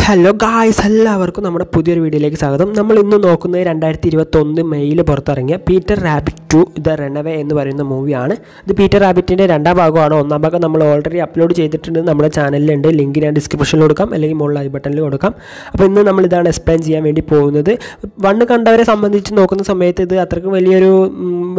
Hello guys, എല്ലാവർക്കും നമ്മുടെ പുതിയൊരു വീഡിയോയിലേക്ക് സ്വാഗതം. നമ്മൾ ഇന്ന് നോക്കുന്നത് 2021 മെയ്യിൽ പുറത്തിറങ്ങിയ പീറ്റർ റാബിറ്റ് 2 ദ റൺഅവേ എന്ന് പറയുന്ന മൂവിയാണ്. ഇത് പീറ്റർ റാബിറ്റിൻ്റെ രണ്ടാം ഭാഗമാണ്. ഒന്നാം ഭാഗം നമ്മൾ ഓൾറെഡി അപ്ലോഡ് ചെയ്തിട്ടുണ്ട്, നമ്മുടെ ചാനലിലുണ്ട്. ലിങ്ക് ഞാൻ ഡിസ്ക്രിപ്ഷനിൽ കൊടുക്കാം, അല്ലെങ്കിൽ മുകളിൽ ഐ ബട്ടണിൽ കൊടുക്കാം. അപ്പോൾ ഇന്ന് നമ്മളിതാണ് എക്സ്പ്ലെയിൻ ചെയ്യാൻ വേണ്ടി പോകുന്നത്. വണ്ണ് കണ്ടവരെ സംബന്ധിച്ച് നോക്കുന്ന സമയത്ത് ഇത് അത്രയ്ക്ക്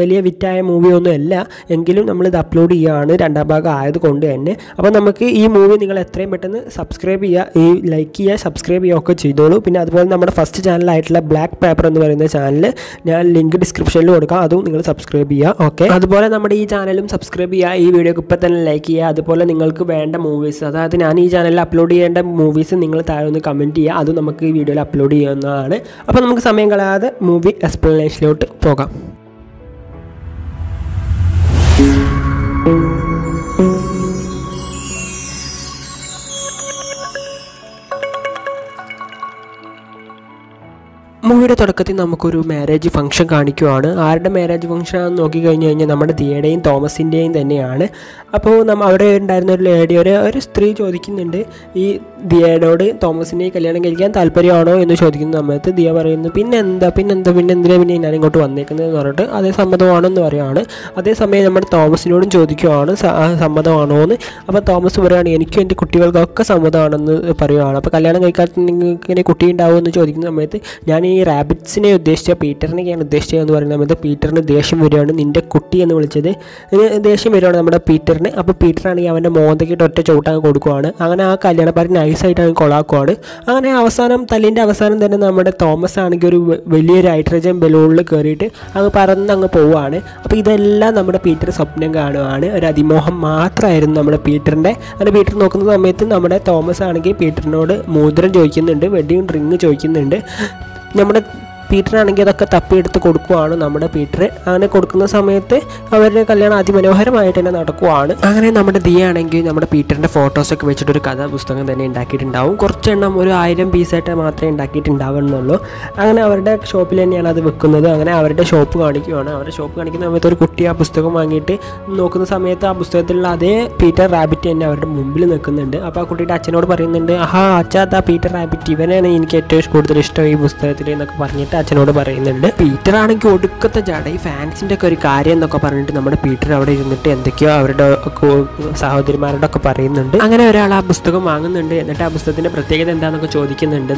വലിയ വിറ്റായ മൂവിയൊന്നും അല്ല, എങ്കിലും നമ്മളിത് അപ്ലോഡ് ചെയ്യുകയാണ് രണ്ടാം ഭാഗം ആയതുകൊണ്ട് തന്നെ. അപ്പോൾ നമുക്ക് ഈ മൂവി നിങ്ങൾ എത്രയും പെട്ടെന്ന് സബ്സ്ക്രൈബ് ചെയ്യുക, ലൈക്ക് ചെയ്യുക, സബ്സ്ക്രൈബ് ചെയ്യുകയൊക്കെ ചെയ്തോളൂ. പിന്നെ അതുപോലെ നമ്മുടെ ഫസ്റ്റ് ചാനലായിട്ടുള്ള ബ്ലാക്ക് പേപ്പർ എന്ന് പറയുന്ന ചാനൽ ഞാൻ ലിങ്ക് ഡിസ്ക്രിപ്ഷനിൽ കൊടുക്കാം, അതും നിങ്ങൾ സബ്സ്ക്രൈബ് ചെയ്യുക. ഓക്കെ, അതുപോലെ നമ്മുടെ ഈ ചാനലും സബ്സ്ക്രൈബ് ചെയ്യുക, ഈ വീഡിയോക്ക് ഇപ്പോൾ തന്നെ ലൈക്ക് ചെയ്യുക. അതുപോലെ നിങ്ങൾക്ക് വേണ്ട മൂവീസ്, അതായത് ഞാൻ ഈ ചാനലിൽ അപ്ലോഡ് ചെയ്യേണ്ട മൂവീസ് നിങ്ങൾ താഴെ ഒന്ന് കമൻറ്റ് ചെയ്യുക, അത് നമുക്ക് ഈ വീഡിയോയിൽ അപ്ലോഡ് ചെയ്യുന്നതാണ്. അപ്പോൾ നമുക്ക് സമയം കളയാതെ മൂവി എക്സ്പ്ലനേഷനിലോട്ട് പോകാം. മൂവിയുടെ തുടക്കത്തിൽ നമുക്കൊരു മാരേജ് ഫംഗ്ഷൻ കാണിക്കുവാണ്. ആരുടെ മാരേജ് ഫംഗ്ഷൻ ആണെന്ന് നോക്കിക്കഴിഞ്ഞ് കഴിഞ്ഞാൽ നമ്മുടെ ദിയയുടെയും തോമസിൻ്റെയും തന്നെയാണ്. അപ്പോൾ അവിടെ ഉണ്ടായിരുന്ന ഒരു ലേഡി, ഒരു സ്ത്രീ ചോദിക്കുന്നുണ്ട് ഈ ദിയയോട് തോമസിനെ കല്യാണം കഴിക്കാൻ താല്പര്യമാണോ എന്ന് ചോദിക്കുന്ന സമയത്ത് ദിയ പറയുന്നു പിന്നെ ഞാൻ ഇങ്ങോട്ട് വന്നേക്കുന്നതെന്ന് പറഞ്ഞിട്ട് അതേ സമ്മതമാണെന്ന് പറയുകയാണ്. അതേസമയം നമ്മുടെ തോമസിനോടും ചോദിക്കുവാണ് സമ്മതമാണോ എന്ന്. അപ്പോൾ തോമസ് പറയുകയാണ് എനിക്കും എൻ്റെ കുട്ടികൾക്കൊക്കെ സമ്മതമാണെന്ന് പറയുകയാണ്. അപ്പോൾ കല്യാണം കഴിക്കാത്ത കുട്ടി ഉണ്ടാവുമെന്ന് ചോദിക്കുന്ന സമയത്ത് ഞാൻ ഈ റാബിറ്റ്സിനെ ഉദ്ദേശിച്ച പീറ്ററിനെയാണ് ഉദ്ദേശിച്ചതെന്ന് പറയുന്ന സമയത്ത് പീറ്ററിന് ദേഷ്യം വരികയാണ്. നിൻ്റെ കുട്ടി എന്ന് വിളിച്ചത് ദേഷ്യം വരികയാണ് നമ്മുടെ പീറ്ററിന്. അപ്പോൾ പീറ്ററാണെങ്കിൽ അവൻ്റെ മോന്തക്കിട്ട് ഒറ്റ ചവിട്ടാൻ കൊടുക്കുവാണ്. അങ്ങനെ ആ കല്യാണപ്പാരി നൈസായിട്ട് അങ്ങ് കൊളാക്കുവാണ്. അങ്ങനെ തല്ലിൻ്റെ അവസാനം തന്നെ നമ്മുടെ തോമസ് ആണെങ്കിൽ ഒരു വലിയൊരു ഹൈഡ്രജൻ ബലൂണിൽ കയറിയിട്ട് അങ്ങ് പറന്നങ്ങ് പോവുകയാണ്. അപ്പോൾ ഇതെല്ലാം നമ്മുടെ പീറ്റർ സ്വപ്നം കാണുകയാണ്. ഒരു അതിമോഹം മാത്രമായിരുന്നു നമ്മുടെ പീറ്ററിൻ്റെ. അങ്ങനെ പീറ്റർ നോക്കുന്ന സമയത്ത് നമ്മുടെ തോമസ് ആണെങ്കിൽ പീറ്ററിനോട് മോതിരം ചോദിക്കുന്നുണ്ട്, വെഡിങ് റിങ് ചോദിക്കുന്നുണ്ട്. നമ്മുടെ പീറ്ററാണെങ്കിൽ അതൊക്കെ തപ്പിയെടുത്ത് കൊടുക്കുവാണ് നമ്മുടെ പീറ്റർ. അങ്ങനെ കൊടുക്കുന്ന സമയത്ത് അവരുടെ കല്യാണം അതിമനോഹരമായിട്ട് തന്നെ നടക്കുവാണ്. അങ്ങനെ നമ്മുടെ ദിയ ആണെങ്കിൽ നമ്മുടെ പീറ്ററിൻ്റെ ഫോട്ടോസൊക്കെ വെച്ചിട്ടൊരു കഥാപുസ്തകം തന്നെ ഉണ്ടാക്കിയിട്ടുണ്ടാവും. കുറച്ചെണ്ണം ഒരു 1000 പീസായിട്ട് മാത്രമേ ഉണ്ടാക്കിയിട്ടുണ്ടാവുന്നുള്ളൂ. അങ്ങനെ അവരുടെ ഷോപ്പിൽ തന്നെയാണ് അത് വെക്കുന്നത്. അങ്ങനെ അവരുടെ ഷോപ്പ് കാണിക്കുവാണ്. അവരുടെ ഷോപ്പ് കാണിക്കുന്ന സമയത്ത് ഒരു കുട്ടി ആ പുസ്തകം വാങ്ങിയിട്ട് നോക്കുന്ന സമയത്ത് ആ പുസ്തകത്തിലുള്ള അതേ പീറ്റർ റാബിറ്റ് തന്നെ അവരുടെ മുമ്പിൽ നിൽക്കുന്നുണ്ട്. അപ്പോൾ ആ കുട്ടിയുടെ അച്ഛനോട് പറയുന്നുണ്ട്, അച്ഛാ പീറ്റർ റാബിറ്റ് ഇവനാണ് എനിക്ക് ഏറ്റവും കൂടുതൽ ഇഷ്ടം ഈ പുസ്തകത്തിൽ എന്നൊക്കെ പറഞ്ഞിട്ട് അച്ഛനോട് പറയുന്നുണ്ട്. പീറ്റർ ആണെങ്കിൽ ഒടുക്കത്തെ ജാട, ഈ ഫാൻസിൻ്റെ ഒക്കെ ഒരു കാര്യം എന്നൊക്കെ പറഞ്ഞിട്ട് നമ്മുടെ പീറ്റർ അവിടെ ഇരുന്നിട്ട് എന്തൊക്കെയോ അവരുടെ സഹോദരിമാരോടൊക്കെ ഒക്കെ പറയുന്നുണ്ട്. അങ്ങനെ ഒരാൾ ആ പുസ്തകം വാങ്ങുന്നുണ്ട്. എന്നിട്ട് ആ പുസ്തകത്തിൻ്റെ പ്രത്യേകത എന്താണെന്നൊക്കെ ചോദിക്കുന്നുണ്ട്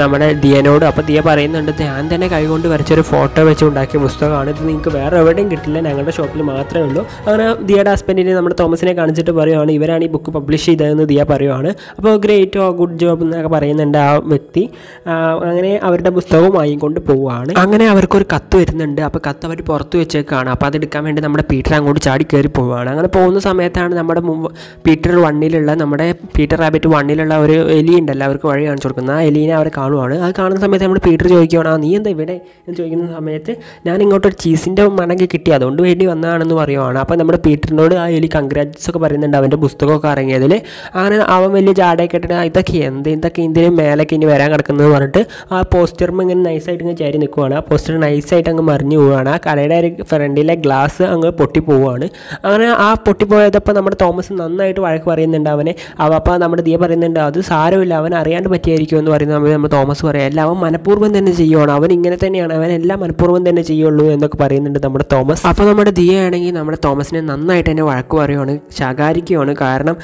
നമ്മുടെ ദിയനോട്. അപ്പോൾ ദിയ പറയുന്നുണ്ട്, ഞാൻ തന്നെ കൈകൊണ്ട് വരച്ചൊരു ഫോട്ടോ വെച്ച് ഉണ്ടാക്കിയ പുസ്തകമാണ്, ഇത് നിങ്ങൾക്ക് വേറെ എവിടെയും കിട്ടില്ല, ഞങ്ങളുടെ ഷോപ്പിൽ മാത്രമേ ഉള്ളൂ. അങ്ങനെ ദിയയുടെ ഹസ്ബൻഡിനെ നമ്മുടെ തോമസിനെ കാണിച്ചിട്ട് പറയുവാണ് ഇവരാണ് ഈ ബുക്ക് പബ്ലിഷ് ചെയ്തതെന്ന് ദിയ പറയുവാണ്. അപ്പോൾ ഗ്രേറ്റ് ഗുഡ് ജോബ് എന്നൊക്കെ പറയുന്നുണ്ട് ആ വ്യക്തി. അങ്ങനെ അവരുടെ പുസ്തകം വാങ്ങിക്കൊണ്ട് പോവുകയാണ്. അങ്ങനെ അവർക്കൊരു കത്ത് വരുന്നുണ്ട്. അപ്പോൾ കത്ത് അവർ പുറത്ത് വെച്ചേക്കാണ്. അപ്പോൾ അതെടുക്കാൻ വേണ്ടി നമ്മുടെ പീറ്റർ അങ്ങോട്ട് ചാടി കയറി പോവുകയാണ്. അങ്ങനെ പോകുന്ന സമയത്താണ് നമ്മുടെ പീറ്റർ റാബിറ്റ് 1 ഒരു എലി ഉണ്ടല്ലോ, അവർക്ക് വഴി കാണിച്ചു കൊടുക്കുന്നത്. ആ എലീനെ അവർ കാണുവാണ്. അത് കാണുന്ന സമയത്ത് നമ്മുടെ പീറ്റർ ചോദിക്കുകയാണ്, നീ എന്താ ഇവിടെ എന്ന് ചോദിക്കുന്ന സമയത്ത് ഞാൻ ഇങ്ങോട്ടൊരു ചീസിൻ്റെ മണക്ക് കിട്ടി, അതുകൊണ്ട് വേണ്ടി വന്നതാണെന്ന് പറയുവാണ്. അപ്പോൾ നമ്മുടെ പീറ്ററിനോട് ആ എലി കൺഗ്രാറ്റ്സ് ഒക്കെ പറയുന്നുണ്ട് അവൻ്റെ പുസ്തകമൊക്കെ ഇറങ്ങിയതിൽ. അങ്ങനെ അവൻ വലിയ ജാടയൊക്കെ ഇട്ടിട്ട് ഇതൊക്കെ ഇതിന് മേലേക്ക് ഇനി വരാൻ കിടക്കുന്നത് പറഞ്ഞിട്ട് ആ പോസ്റ്റർ ഇങ്ങനെ നൈസായിട്ട് ഇങ്ങനെ ചേരി നിൽക്കുവാണ്. ആ പോസ്റ്റർ നൈസായിട്ട് അങ്ങ് മറിഞ്ഞു പോവുകയാണ്. ആ കടയുടെ ഫ്രണ്ടിലെ ഗ്ലാസ് അങ്ങ് പൊട്ടിപ്പോവുകയാണ്. അങ്ങനെ ആ പൊട്ടിപ്പോയതപ്പോൾ നമ്മുടെ തോമസ് നന്നായിട്ട് വഴക്ക് പറയുന്നുണ്ട് അവനെ. അപ്പോൾ നമ്മുടെ ദിയ പറയുന്നുണ്ട് അത് സാരമില്ല, അവൻ അറിയാണ്ട് പറ്റിയായിരിക്കും എന്ന് പറയുന്ന സമയത്ത് നമ്മുടെ തോമസ് പറയാം എല്ലാം അവൻ മനഃപൂർവ്വം തന്നെ ചെയ്യുവാണ്, അവൻ ഇങ്ങനെ തന്നെയാണ്, അവൻ എല്ലാം മനഃപൂർവ്വം തന്നെ ചെയ്യുള്ളൂ എന്നൊക്കെ പറയുന്നുണ്ട് നമ്മുടെ തോമസ്. അപ്പോൾ നമ്മുടെ ദിയ ആണെങ്കിൽ നമ്മുടെ തോമസിനെ നന്നായിട്ട് തന്നെ വഴക്ക് പറയുവാണ്, ശകാരിക്കുകയാണ്. കാരണം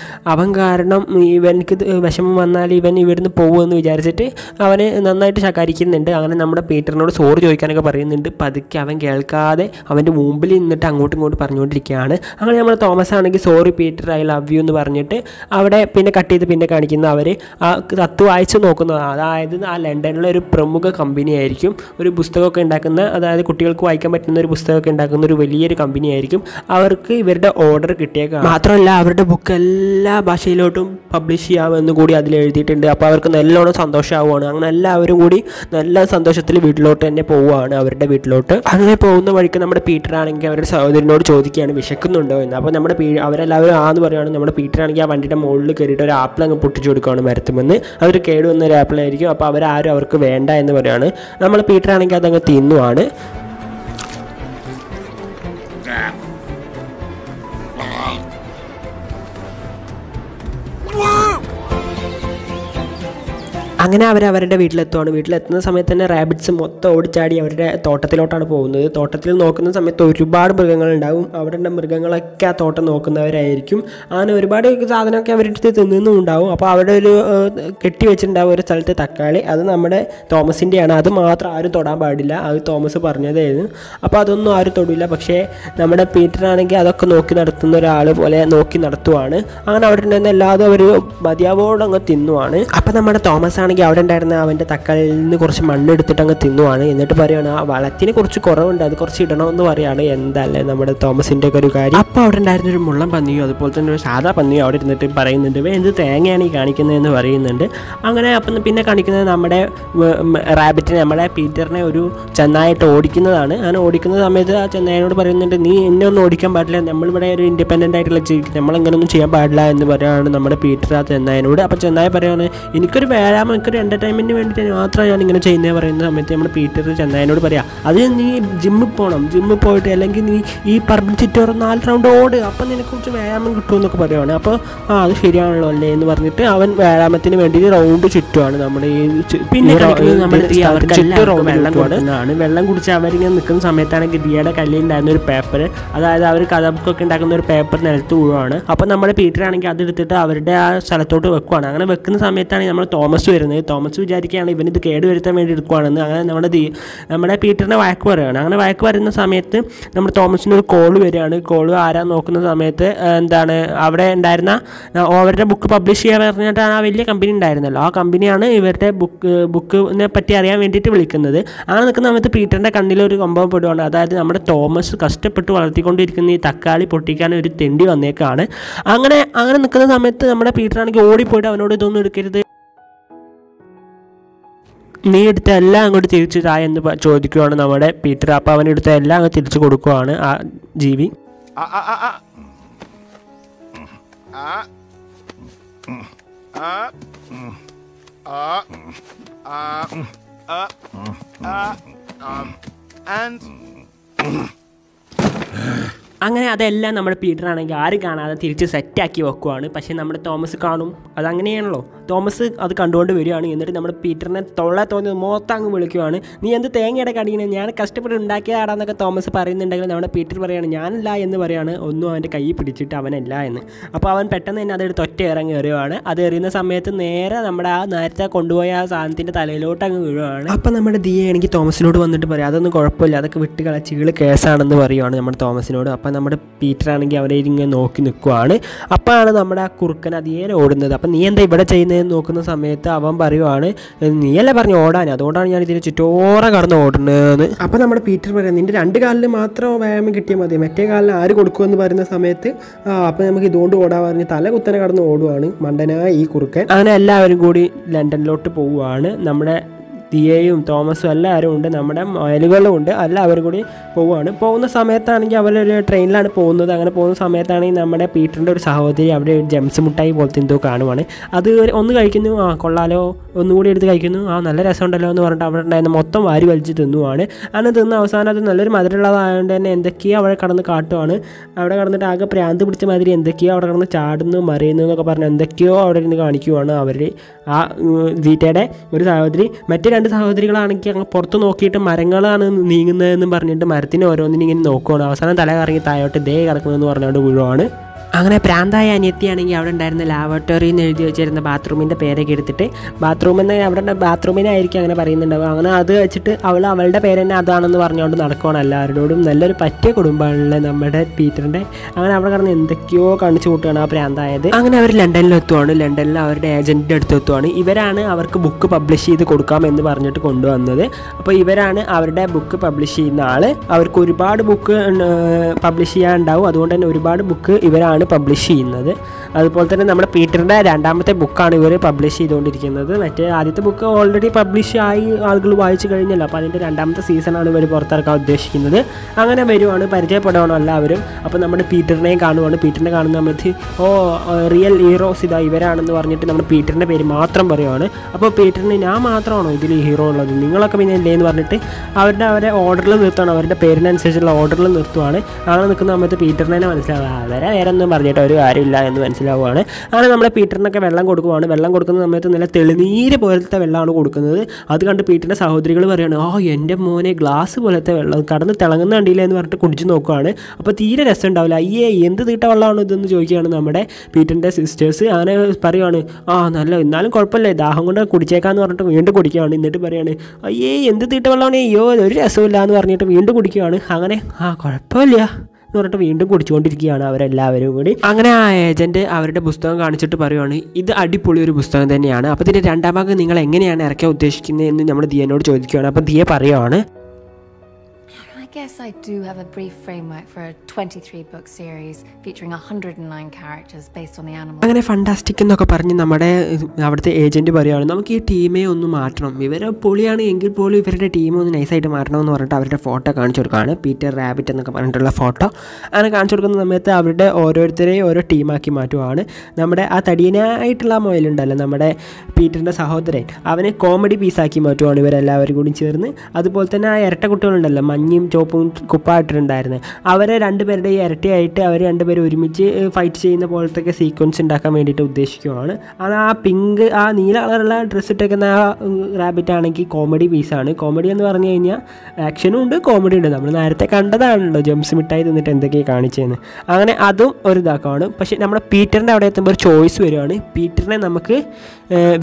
ഇവനക്ക് വിഷമം വന്നാൽ ഇവൻ ഇവിടുന്ന് പോകുമെന്ന് വിചാരിച്ചിട്ട് അവനെ നന്നായിട്ട് ശകാരിക്കുന്നുണ്ട്. അങ്ങനെ നമ്മുടെ പീറ്ററിനോട് സോറി ചോദിക്കാനൊക്കെ പറയുന്നുണ്ട്. പതുക്കെ അവൻ കേൾക്കാതെ അവൻ്റെ മുമ്പിൽ നിന്നിട്ട് അങ്ങോട്ടും ഇങ്ങോട്ടും പറഞ്ഞുകൊണ്ടിരിക്കുകയാണ്. അങ്ങനെ നമ്മുടെ തോമസ് ആണെങ്കിൽ sorry Peter I love you എന്ന് പറഞ്ഞിട്ട് അവിടെ പിന്നെ കട്ട് ചെയ്ത് പിന്നെ കാണിക്കുന്ന അവർ ആ കത്ത് വായിച്ച് നോക്കുന്നതാണ്. അതായത് ആ ലണ്ടനിലെ ഒരു പ്രമുഖ കമ്പനി ആയിരിക്കും, ഒരു പുസ്തകമൊക്കെ ഉണ്ടാക്കുന്ന, അതായത് കുട്ടികൾക്ക് വായിക്കാൻ പറ്റുന്ന ഒരു പുസ്തകമൊക്കെ ഉണ്ടാക്കുന്ന ഒരു വലിയൊരു കമ്പനി ആയിരിക്കും. അവർക്ക് ഇവരുടെ ഓർഡർ കിട്ടിയേക്കാം. മാത്രമല്ല അവരുടെ ബുക്ക് എല്ലാ ഭാഷയിലോട്ടും പബ്ലിഷ് ചെയ്യാമെന്ന് കൂടി അതിൽ എഴുതിയിട്ടുണ്ട്. അപ്പോൾ അവർക്ക് നല്ലോണം സന്തോഷമാവുകയാണ്. അങ്ങനെ എല്ലാവരും കൂടി നല്ല സന്തോഷത്തിൽ വീട്ടിലോട്ട് തന്നെ പോവുകയാണ്, അവരുടെ വീട്ടിലോട്ട്. അങ്ങനെ പോകുന്ന വഴിക്ക് നമ്മുടെ പീറ്റർ ആണെങ്കിൽ അവരുടെ സഹോദരനോട് ചോദിക്കുകയാണ് വിശക്കുന്നുണ്ടോ എന്ന്. അപ്പോൾ അവരെല്ലാവരും ആന്ന് പറയുകയാണ്. നമ്മുടെ പീറ്റർ ആണെങ്കിൽ ആ വണ്ടിയുടെ മുകളിൽ കയറിയിട്ട് ഒരു ആപ്പിൾ അങ്ങ് പൊട്ടിച്ചു കൊടുക്കുകയാണ് മരത്തുമെന്ന്. അവർ കേടുവന്ന ഒരു ആപ്പിളായിരിക്കും. അപ്പോൾ അവർക്ക് വേണ്ട എന്ന് പറയുകയാണ്. നമ്മൾ പീറ്റർ ആണെങ്കിൽ അതങ്ങ് തിന്നുവാണ്. അങ്ങനെ അവരുടെ വീട്ടിലെത്തുവാണ്. വീട്ടിലെത്തുന്ന സമയത്ത് തന്നെ റാബിറ്റ്സ് മൊത്തം ഓടിച്ചാടി അവരുടെ തോട്ടത്തിലോട്ടാണ് പോകുന്നത്. തോട്ടത്തിൽ നോക്കുന്ന സമയത്ത് ഒരുപാട് മൃഗങ്ങളുണ്ടാവും. അവരുടെ മൃഗങ്ങളൊക്കെ ആ തോട്ടം നോക്കുന്നവരായിരിക്കും. അങ്ങനെ ഒരുപാട് സാധനമൊക്കെ അവരുടെ അടുത്ത് തിന്നുന്നുണ്ടാവും. അപ്പോൾ അവിടെ ഒരു കെട്ടി വെച്ചിട്ടുണ്ടാവും ഒരു സ്ഥലത്ത് തക്കാളി. അത് നമ്മുടെ തോമസിൻ്റെയാണ്. അത് മാത്രം ആരും തൊടാൻ പാടില്ല. അത് തോമസ് പറഞ്ഞതായിരുന്നു. അപ്പോൾ അതൊന്നും ആരും തൊടില്ല. പക്ഷേ നമ്മുടെ പീറ്ററാണെങ്കിൽ അതൊക്കെ നോക്കി നടത്തുന്ന ഒരാൾ പോലെ നോക്കി നടത്തുവാണ്. അങ്ങനെ അവിടെ ഉണ്ടായിരുന്ന എല്ലാതും അവർ മതിയാവോടങ്ങ് തിന്നുവാണ്. അപ്പോൾ നമ്മുടെ തോമസ് ആണെങ്കിൽ അവിടെ ഉണ്ടായിരുന്ന അവൻ്റെ തക്കാളിയിൽ നിന്ന് കുറച്ച് മണ്ണെടുത്തിട്ട് അങ്ങ് തിന്നുവാണ്. എന്നിട്ട് പറയുകയാണ് ആ വളത്തിന് കുറച്ച് കുറവുണ്ട്, അത് കുറച്ച് ഇടണമെന്ന് പറയുകയാണ്. എന്തല്ലേ നമ്മുടെ തോമസിൻ്റെ ഒക്കെ ഒരു കാര്യം. അപ്പോൾ അവിടെ ഉണ്ടായിരുന്ന ഒരു മുള്ളം പന്നിയോ അതുപോലെ തന്നെ ഒരു സാധാ പന്നിയോ അവിടെ ഇരുന്നിട്ട് പറയുന്നുണ്ട് എന്ത് തേങ്ങയാണ് ഈ കാണിക്കുന്നതെന്ന് പറയുന്നുണ്ട്. അങ്ങനെ അപ്പം പിന്നെ കാണിക്കുന്നത് നമ്മുടെ റാബിറ്റിനെ നമ്മുടെ പീറ്ററിനെ ഒരു ചെന്നായിട്ട് ഓടിക്കുന്നതാണ്. അങ്ങനെ ഓടിക്കുന്ന സമയത്ത് ആ ചെന്നായനോട് പറയുന്നുണ്ട് നീ എന്നെ ഒന്നും ഓടിക്കാൻ പാടില്ല, നമ്മളിവിടെ ഒരു ഇൻഡിപെൻഡൻ്റ് ആയിട്ടുള്ള ജീവിക്കും, നമ്മളിങ്ങനൊന്നും ചെയ്യാൻ പാടില്ല എന്ന് പറയുകയാണ് നമ്മുടെ പീറ്റർ ആ ചെന്നായനോട്. അപ്പോൾ ചെന്നായ പറയുകയാണ് എനിക്കൊരു വ്യായാമം എനിക്കൊരു എൻ്റർടൈൻമെൻറ്റിന് വേണ്ടിയിട്ട് മാത്രമാണ് ഞാൻ ഇങ്ങനെ ചെയ്യുന്നത് പറയുന്ന സമയത്ത് നമ്മുടെ പീറ്റർ ചെന്നായനോട് പറയാം അത് നീ ജിമ്മിൽ പോകണം, ജിമ്മിൽ പോയിട്ട് അല്ലെങ്കിൽ നീ ഈ പറമ്പിൽ ചുറ്റോറ് 4 റൗണ്ട് ഓട്, അപ്പം നിനക്ക് കുറച്ച് വ്യായാമം കിട്ടുമെന്നൊക്കെ പറയുവാണ്. അപ്പോൾ അത് ശരിയാണല്ലോ അല്ലേ എന്ന് പറഞ്ഞിട്ട് അവൻ വ്യായാമത്തിന് വേണ്ടിയിട്ട് റൗണ്ട് ചുറ്റുവാണ്. നമ്മുടെ ഈ പിന്നെ വെള്ളം കുടിച്ച് അവരിങ്ങനെ നിൽക്കുന്ന സമയത്താണെങ്കിൽ ദിയയുടെ കല്ലിൽ ഉണ്ടായിരുന്ന ഒരു പേപ്പർ, അതായത് അവർ കഥബുക്കൊക്കെ ഉണ്ടാക്കുന്ന ഒരു പേപ്പർ നിലത്ത് വീഴുവാണ്. അപ്പോൾ നമ്മുടെ പീറ്റർ ആണെങ്കിൽ അതെടുത്തിട്ട് അവരുടെ ആ സ്ഥലത്തോട്ട് വെക്കുവാണ്. അങ്ങനെ വെക്കുന്ന സമയത്താണ് നമ്മൾ തോമസ് വരുന്നത്. തോമസ് വിചാരിക്കുകയാണ് ഇവനിത് കേടുവരുത്താൻ വേണ്ടി എടുക്കുവാണെന്ന്. അങ്ങനെ നമ്മുടെ പീറ്ററിനെ വഴക്ക് പറയുകയാണ്. അങ്ങനെ വഴക്ക് വരുന്ന സമയത്ത് നമ്മുടെ തോമസിന് ഒരു കോള് വരികയാണ്. കോള് ആരാ നോക്കുന്ന സമയത്ത് എന്താണ് അവിടെ ഉണ്ടായിരുന്ന അവരുടെ ബുക്ക് പബ്ലിഷ് ചെയ്യാൻ പറഞ്ഞിട്ടാണ് ആ വലിയ കമ്പനി ഉണ്ടായിരുന്നല്ലോ, ആ കമ്പനിയാണ് ഇവരുടെ ബുക്കിനെ പറ്റി അറിയാൻ വേണ്ടിയിട്ട് വിളിക്കുന്നത്. അങ്ങനെ നിൽക്കുന്ന സമയത്ത് പീറ്ററിൻ്റെ കണ്ണിലൊരു സംഭവം പെടുവാണ്. അതായത് നമ്മുടെ തോമസ് കഷ്ടപ്പെട്ട് വളർത്തിക്കൊണ്ടിരിക്കുന്ന ഈ തക്കാളി പൊട്ടിക്കാൻ ഒരു തെണ്ടി വന്നേക്കാണ്. അങ്ങനെ നിൽക്കുന്ന സമയത്ത് നമ്മുടെ പീറ്ററാണെങ്കിൽ ഓടിപ്പോയിട്ട് അവനോട് ഇതൊന്നും എടുക്കരുത്, നീ എടുത്ത എല്ലാം അങ്ങോട്ട് തിരിച്ചു താ എന്ന് ചോദിക്കുകയാണ് നമ്മുടെ പീറ്റർ. അപ്പോൾ അവനെടുത്ത എല്ലാം അങ്ങ് തിരിച്ചു കൊടുക്കുകയാണ് ആ ജീവി. അങ്ങനെ അതെല്ലാം നമ്മുടെ പീറ്റർ ആണെങ്കിൽ ആരും കാണാതെ തിരിച്ച് സെറ്റാക്കി വെക്കുവാണ്. പക്ഷേ നമ്മുടെ തോമസ് കാണും, അതങ്ങനെയാണല്ലോ. തോമസ് അത് കണ്ടുകൊണ്ട് വരികയാണ്. എന്നിട്ട് നമ്മുടെ പീറ്ററിനെ തോന്നിയത് മൊത്തം അങ്ങ് വിളിക്കുവാണ്. നീ എന്ത് തേങ്ങയുടെ കടിയാണ്, ഞാൻ കഷ്ടപ്പെട്ട് ഉണ്ടാക്കിയതാടാന്നൊക്കെ തോമസ് പറയുന്നുണ്ടെങ്കിൽ നമ്മുടെ പീറ്റർ പറയുകയാണ് ഞാനല്ല എന്ന് പറയുകയാണ്. ഒന്നും അവൻ്റെ കൈ പിടിച്ചിട്ട് അവനല്ല എന്ന്. അപ്പോൾ അവൻ പെട്ടെന്ന് തന്നെ അതെടുത്ത് ഒറ്റ ഇറങ്ങി എറിയുവാണ്. അത് എറിയുന്ന സമയത്ത് നേരെ നമ്മുടെ ആ നേരത്തെ കൊണ്ടുപോയ ആ സാധനത്തിൻ്റെ തലയിലോട്ട് അങ്ങ് വീഴുവാണ്. അപ്പോൾ നമ്മുടെ ദിയയാണെങ്കിൽ തോമസിനോട് വന്നിട്ട് പറയാം അതൊന്നും കുഴപ്പമില്ല, അതൊക്കെ വിട്ട് കളച്ചികൾ കേസാണെന്ന് പറയുവാണ് നമ്മുടെ തോമസിനോട്. അപ്പോൾ നമ്മുടെ പീറ്റർ ആണെങ്കിൽ അവരെ ഇങ്ങനെ നോക്കി നിൽക്കുവാണ്. അപ്പോഴാണ് നമ്മുടെ ആ കുറുക്കൻ അതിയേനെ ഓടുന്നത്. അപ്പം നീ എന്താ ഇവിടെ ചെയ്യുന്നതെന്ന് നോക്കുന്ന സമയത്ത് അവൻ പറയുവാണ് നീയല്ലേ പറഞ്ഞു ഓടാൻ, അതുകൊണ്ടാണ് ഞാൻ ഇതിന് ചുറ്റോറെ കടന്ന് ഓടുന്നതെന്ന്. അപ്പം നമ്മുടെ പീറ്റർ പറയാം നിൻ്റെ 2 കാലിൽ മാത്രം വ്യായാമം കിട്ടിയാൽ മതി, മറ്റേ കാലിൽ ആര് കൊടുക്കുമെന്ന് പറയുന്ന സമയത്ത് അപ്പം നമുക്ക് ഇതുകൊണ്ട് ഓടാൻ പറഞ്ഞ് തല കുത്തനെ കടന്ന് ഓടുവാണ് മണ്ടനായ ഈ കുറുക്കൻ. അങ്ങനെ എല്ലാവരും കൂടി ലണ്ടനിലോട്ട് പോവുകയാണ്. നമ്മുടെ ദിയയും തോമസും എല്ലാവരും ഉണ്ട്, നമ്മുടെ മൊയലുകളും ഉണ്ട്, എല്ലാവരും കൂടി പോവുകയാണ്. പോകുന്ന സമയത്താണെങ്കിൽ അവരൊരു ട്രെയിനിലാണ് പോകുന്നത്. അങ്ങനെ പോകുന്ന സമയത്താണെങ്കിൽ നമ്മുടെ പീറ്ററിൻ്റെ ഒരു സഹോദരി അവിടെ ഒരു ജംസ് മുട്ടായി പോലത്തെ എന്തോ കാണുവാണ്. അത് ഒന്ന് കഴിക്കുന്നു, ആ കൊള്ളാലോ, ഒന്നുകൂടി എടുത്ത് കഴിക്കുന്നു, ആ നല്ല രസമുണ്ടല്ലോ എന്ന് പറഞ്ഞിട്ട് അവിടെ ഉണ്ടായിരുന്ന മൊത്തം വാരി വലിച്ച് തിന്നുവാണ്. അങ്ങനെ തിന്ന് അവസാനം അത് നല്ലൊരു മധുരമുള്ളതായതുകൊണ്ട് തന്നെ എന്തൊക്കെയോ അവിടെ കടന്ന് കാട്ടുവാണ്. അവിടെ കടന്നിട്ട് ആകെ പ്രാന്ത് പിടിച്ച മാതിരി എന്തൊക്കെയോ അവിടെ കടന്ന് ചാടുന്നു മറിയുന്നു എന്നൊക്കെ പറഞ്ഞ് എന്തൊക്കെയോ അവിടെ ഇരുന്ന് കാണിക്കുവാണ് അവർ. ആ ജീറ്റയുടെ ഒരു സഹോദരി മറ്റേ 2 സഹോദരികളാണെങ്കിൽ അങ്ങ് പുറത്ത് നോക്കിയിട്ട് മരങ്ങളാണ് നീങ്ങുന്നതെന്നും പറഞ്ഞിട്ട് മരത്തിന് ഓരോന്നിനും ഇങ്ങനെ നോക്കുവാണ്. അവസാനം തല കറങ്ങി താഴോട്ട് ദേ കിടക്കുന്നതെന്ന് പറഞ്ഞുകൊണ്ട് വീഴുവാണ്. അങ്ങനെ പ്രാന്തായ അനിയത്തിയാണെങ്കിൽ അവിടെ ഉണ്ടായിരുന്ന ലാബോറട്ടറി എന്ന് എഴുതി വെച്ചിരുന്ന ബാത്റൂമിൻ്റെ പേരൊക്കെ എടുത്തിട്ട് ബാത്റൂമെന്ന് അവിടെ ബാത്റൂമിനായിരിക്കും അങ്ങനെ പറയുന്നുണ്ടാവുക. അങ്ങനെ അത് വെച്ചിട്ട് അവളുടെ പേര് തന്നെ അതാണെന്ന് പറഞ്ഞുകൊണ്ട് നടക്കുകയാണ് എല്ലാവരോടും. നല്ലൊരു പറ്റിയ കുടുംബമാണല്ലേ നമ്മുടെ പീറ്ററിൻ്റെ. അങ്ങനെ അവിടെ കിടന്ന് എന്തൊക്കെയോ കാണിച്ചു കൂട്ടുകയാണ് ആ പ്രാന്തായത്. അങ്ങനെ അവർ ലണ്ടനിലെത്തുവാണ്. ലണ്ടനിൽ അവരുടെ ഏജൻറ്റിൻ്റെ അടുത്ത് എത്തുവാണ്. ഇവരാണ് അവർക്ക് ബുക്ക് പബ്ലിഷ് ചെയ്ത് കൊടുക്കാമെന്ന് പറഞ്ഞിട്ട് കൊണ്ടുവന്നത്. അപ്പോൾ ഇവരാണ് അവരുടെ ബുക്ക് പബ്ലിഷ് ചെയ്യുന്ന ആൾ. അവർക്ക് ഒരുപാട് ബുക്ക് പബ്ലിഷ് ചെയ്യാനുണ്ടാവും, അതുകൊണ്ട് തന്നെ ഒരുപാട് ബുക്ക് ഇവരാണ് പബ്ലിഷ് ചെയ്യുന്നത്. അതുപോലെ തന്നെ നമ്മുടെ പീറ്ററിൻ്റെ 2ാമത്തെ ബുക്കാണ് ഇവർ പബ്ലിഷ് ചെയ്തുകൊണ്ടിരിക്കുന്നത്. മറ്റേ ആദ്യത്തെ ബുക്ക് ഓൾറെഡി പബ്ലിഷ് ആയി ആളുകൾ വായിച്ചു കഴിഞ്ഞല്ലോ. അപ്പോൾ അതിൻ്റെ 2ാമത്തെ സീസണാണ് ഇവർ പുറത്തിറക്കാൻ ഉദ്ദേശിക്കുന്നത്. അങ്ങനെ വരുവാണ്, പരിചയപ്പെടുവാണോ എല്ലാവരും. അപ്പോൾ നമ്മുടെ പീറ്ററിനെയും കാണുവാണ്. പീറ്ററിനെ കാണുന്ന സമയത്ത് റിയൽ ഹീറോസ് ഇതാ ഇവരാണെന്ന് പറഞ്ഞിട്ട് നമ്മുടെ പീറ്ററിൻ്റെ പേര് മാത്രം പറയുവാണ്. അപ്പോൾ പീറ്ററിന് ഞാൻ മാത്രമാണോ ഇതിൽ ഹീറോ ഉള്ളത്, നിങ്ങളൊക്കെ പിന്നെ ഇല്ലേ എന്ന് പറഞ്ഞിട്ട് അവരെ ഓർഡറിൽ നിർത്തുകയാണ്. അവരുടെ പേരിനനുസരിച്ചുള്ള ഓർഡറിൽ നിർത്തുവാണ്. അങ്ങനെ നിൽക്കുന്ന സമയത്ത് പീറ്ററിനെ മനസ്സിലാവുക അവരെ വേറെ ഒന്നും പറഞ്ഞിട്ട് ഒരു കാര്യമില്ല എന്ന് മനസ്സിലാവുകയാണ്. അങ്ങനെ നമ്മളെ പീറ്ററിനൊക്കെ വെള്ളം കൊടുക്കുവാണ്. വെള്ളം കൊടുക്കുന്ന സമയത്ത് നല്ല തെളിനീര് പോലത്തെ വെള്ളമാണ് കൊടുക്കുന്നത്. അത് കണ്ട് പീറ്ററിൻ്റെ സഹോദരികൾ പറയുകയാണ്, എൻ്റെ മോനെ ഗ്ലാസ് പോലത്തെ വെള്ളം കടന്ന് തിളങ്ങുന്ന കണ്ടില്ല എന്ന് പറഞ്ഞിട്ട് കുടിച്ച് നോക്കുകയാണ്. അപ്പോൾ തീരെ രസം ഉണ്ടാവില്ല. എന്ത് തീട്ട വെള്ളമാണ് ഇതെന്ന് ചോദിക്കുകയാണ് നമ്മുടെ പീറ്ററിൻ്റെ സിസ്റ്റേഴ്സ്. അങ്ങനെ പറയുകയാണ്, നല്ല എന്നാലും കുഴപ്പമില്ല, ദാഹം കൊണ്ട് കുടിച്ചേക്കാന്ന് പറഞ്ഞിട്ട് വീണ്ടും കുടിക്കുകയാണ്. എന്നിട്ട് പറയുകയാണ്, എന്ത് തീട്ട വെള്ളമാണ്, ഒരു രസമില്ല എന്ന് പറഞ്ഞിട്ട് വീണ്ടും കുടിക്കുകയാണ്. അങ്ങനെ കുഴപ്പമില്ല എന്ന് പറഞ്ഞിട്ട് വീണ്ടും കുടിച്ചുകൊണ്ടിരിക്കുകയാണ് അവരെല്ലാവരും കൂടി. അങ്ങനെ ആ ഏജൻറ്റ് അവരുടെ പുസ്തകം കാണിച്ചിട്ട് പറയുവാണ്, ഇത് അടിപൊളി ഒരു പുസ്തകം തന്നെയാണ്. അപ്പോൾ ഇതിൻ്റെ രണ്ടാം ഭാഗം നിങ്ങൾ എങ്ങനെയാണ് ഇറക്കാൻ ഉദ്ദേശിക്കുന്നത് എന്ന് നമ്മൾ ദിയനോട് ചോദിക്കുകയാണ്. അപ്പോൾ ദിയ പറയുവാണ്, I guess I do have a brief framework for a 23-book series featuring 109 characters based on the animals. അങ്ങനെ ഫണ്ടാസ്റ്റിക് എന്നൊക്കെ പറഞ്ഞ് നമ്മുടെ അവിടുത്തെ ഏജൻറ്റ് പറയുകയാണ്, നമുക്ക് ഈ ടീമേ ഒന്ന് മാറ്റണം, ഇവരെ പൊളിയാണ് എങ്കിൽ പോലും ഇവരുടെ ടീം ഒന്ന് നൈസായിട്ട് മാറ്റണമെന്ന് പറഞ്ഞിട്ട് അവരുടെ ഫോട്ടോ കാണിച്ചു കൊടുക്കുകയാണ്. പീറ്റർ റാബിറ്റ് എന്നൊക്കെ പറഞ്ഞിട്ടുള്ള ഫോട്ടോ അങ്ങനെ കാണിച്ചു കൊടുക്കുന്ന സമയത്ത് അവരുടെ ഓരോരുത്തരെയും ഓരോ ടീമാക്കി മാറ്റുവാണ്. നമ്മുടെ ആ തടിയനായിട്ടുള്ള മൊയിലുണ്ടല്ലോ, നമ്മുടെ പീറ്ററിൻ്റെ സഹോദരൻ, അവനെ കോമഡി പീസാക്കി മാറ്റുവാണ് ഇവരെല്ലാവരും കൂടി ചേർന്ന്. അതുപോലെ തന്നെ ആ ഇരട്ട കുട്ടികളുണ്ടല്ലോ, മഞ്ഞയും ചോപ്പും കുപ്പായിട്ടിട്ടുണ്ടായിരുന്നു, അവരെ രണ്ടുപേരുടെ ഈ ഇരട്ടിയായിട്ട് അവർ രണ്ടുപേരും ഒരുമിച്ച് ഫൈറ്റ് ചെയ്യുന്ന പോലത്തെ സീക്വൻസ് ഉണ്ടാക്കാൻ വേണ്ടിയിട്ട് ഉദ്ദേശിക്കുകയാണ്. അത് ആ പിങ്ക് ആ നീല കളറുള്ള ഡ്രസ്സ് ഇട്ടേക്കുന്ന ആ റാബിറ്റ് ആണെങ്കിൽ കോമഡി പീസാണ്. കോമഡി എന്ന് പറഞ്ഞു കഴിഞ്ഞാൽ ആക്ഷനും ഉണ്ട് കോമഡി ഉണ്ട്. നമ്മൾ നേരത്തെ കണ്ടതാണല്ലോ ജംസ് മിഠായി തിന്നിട്ട് എന്തൊക്കെയാണ് കാണിച്ചതെന്ന്. അങ്ങനെ അതും ഒരു ഇതാക്കാണ്. പക്ഷേ നമ്മുടെ പീറ്ററിൻ്റെ അവിടെ എത്തുമ്പോൾ ഒരു ചോയ്സ് വരുവാണ്, പീറ്ററിനെ നമുക്ക്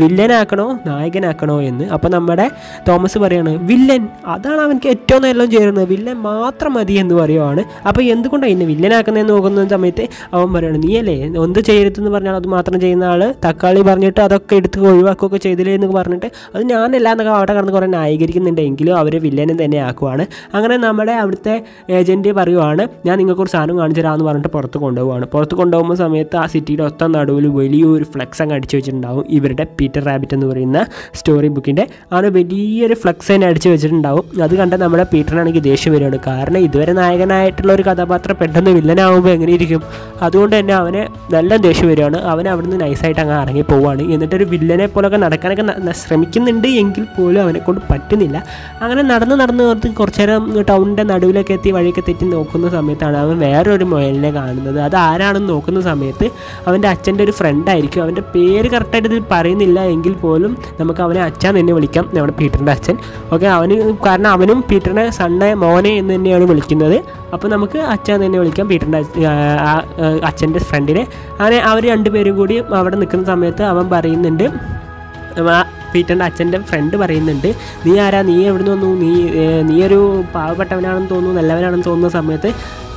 വില്ലനാക്കണോ നായകനാക്കണോ എന്ന്. അപ്പോൾ നമ്മുടെ തോമസ് പറയാണ്, വില്ലൻ അതാണ് അവനക്ക് ഏറ്റവും നല്ലോണം ചേരുന്നത്, വില്ലൻ മാത്രം മതി എന്ന് പറയുവാണ്. അപ്പോൾ എന്തുകൊണ്ടാണ് ഇന്നെ വില്ലനാക്കുന്നതെന്ന് നോക്കുന്ന സമയത്ത് അവൻ പറയുകയാണ്, നീയല്ലേ എന്ത് ചെയ്യരുതെന്ന് പറഞ്ഞാൽ അത് മാത്രം ചെയ്യുന്ന ആൾ, തക്കാളി പറഞ്ഞിട്ട് അതൊക്കെ എടുത്ത് ഒഴിവാക്കുകയൊക്കെ ചെയ്തില്ലേ എന്ന് പറഞ്ഞിട്ട് അത് ഞാനല്ല എന്നൊക്കെ അവിടെ കടന്ന് കുറേ ന്യായീകരിക്കുന്നുണ്ടെങ്കിലും അവർ വില്ലനെ തന്നെ ആക്കുവാണ്. അങ്ങനെ നമ്മുടെ അവിടുത്തെ ഏജൻറ്റ് പറയുവാണ്, ഞാൻ നിങ്ങൾക്കൊരു സാധനം കാണിച്ചു തരാമെന്ന് പറഞ്ഞിട്ട് പുറത്ത് കൊണ്ടുപോകുവാണ്. പുറത്ത് കൊണ്ടുപോകുമ്പോൾ സമയത്ത് ആ സിറ്റിയുടെ ഒത്ത നടുവിൽ വലിയൊരു ഫ്ലെക്സ് അങ്ങ് അടിച്ചു വെച്ചിട്ടുണ്ടാവും. ഇവരുടെ പീറ്റർ റാബിറ്റ് എന്ന് പറയുന്ന സ്റ്റോറി ബുക്കിൻ്റെ ആണ് വലിയൊരു ഫ്ലെക്സ് തന്നെ അടിച്ചു വെച്ചിട്ടുണ്ടാവും. അത് കണ്ട നമ്മുടെ പീറ്ററിനാണെങ്കിൽ ദേഷ്യം വരികയാണ്. കാരണം ഇതുവരെ നായകനായിട്ടുള്ള ഒരു കഥാപാത്രം പെട്ടെന്ന് വില്ലനാകുമ്പോൾ എങ്ങനെ ഇരിക്കും? അതുകൊണ്ട് തന്നെ അവനെ നല്ല ദേഷ്യം വരികയാണ്. അവൻ അവിടുന്ന് നൈസായിട്ട് അങ്ങ് ഇറങ്ങി പോവുകയാണ്. എന്നിട്ടൊരു വില്ലനെ പോലൊക്കെ നടക്കാനൊക്കെ ശ്രമിക്കുന്നുണ്ട് എങ്കിൽ പോലും അവനെ കൊണ്ട് പറ്റുന്നില്ല. അങ്ങനെ നടന്ന് കുറച്ച് നേരം ടൗണിൻ്റെ നടുവിലൊക്കെ എത്തി വഴിയൊക്കെ തെറ്റി നോക്കുന്ന സമയത്താണ് അവൻ വേറൊരു മൊയലിനെ കാണുന്നത്. അത് ആരാണെന്ന് നോക്കുന്ന സമയത്ത് അവൻ്റെ അച്ഛൻ്റെ ഒരു ഫ്രണ്ടായിരിക്കും. അവൻ്റെ പേര് കറക്റ്റായിട്ട് ഇതിൽ പറയുന്നില്ല എങ്കിൽ പോലും നമുക്ക് അവനെ അച്ഛൻ തന്നെ വിളിക്കാം, നമ്മുടെ പീറ്ററിൻ്റെ അച്ഛൻ. ഓക്കെ, കാരണം അവനും പീറ്ററിനെ സണ്ണെ മോനെ എന്ന് തന്നെയാണ് വിളിക്കുന്നത്. അപ്പോൾ നമുക്ക് അച്ഛൻ തന്നെ വിളിക്കാം പീറ്ററിൻ്റെ അച്ഛൻ്റെ ഫ്രണ്ടിനെ. അങ്ങനെ അവർ രണ്ടുപേരും കൂടി അവിടെ നിൽക്കുന്ന സമയത്ത് അവൻ പറയുന്നുണ്ട്, പീറ്ററിൻ്റെ അച്ഛൻ്റെ ഫ്രണ്ട് പറയുന്നുണ്ട്, നീ ആരാ, നീ എവിടെ നിന്ന് വന്നു, നീ ഒരു പാവപ്പെട്ടവനാണെന്ന് തോന്നുന്നു, നല്ലവനാണെന്ന് തോന്നുന്ന സമയത്ത്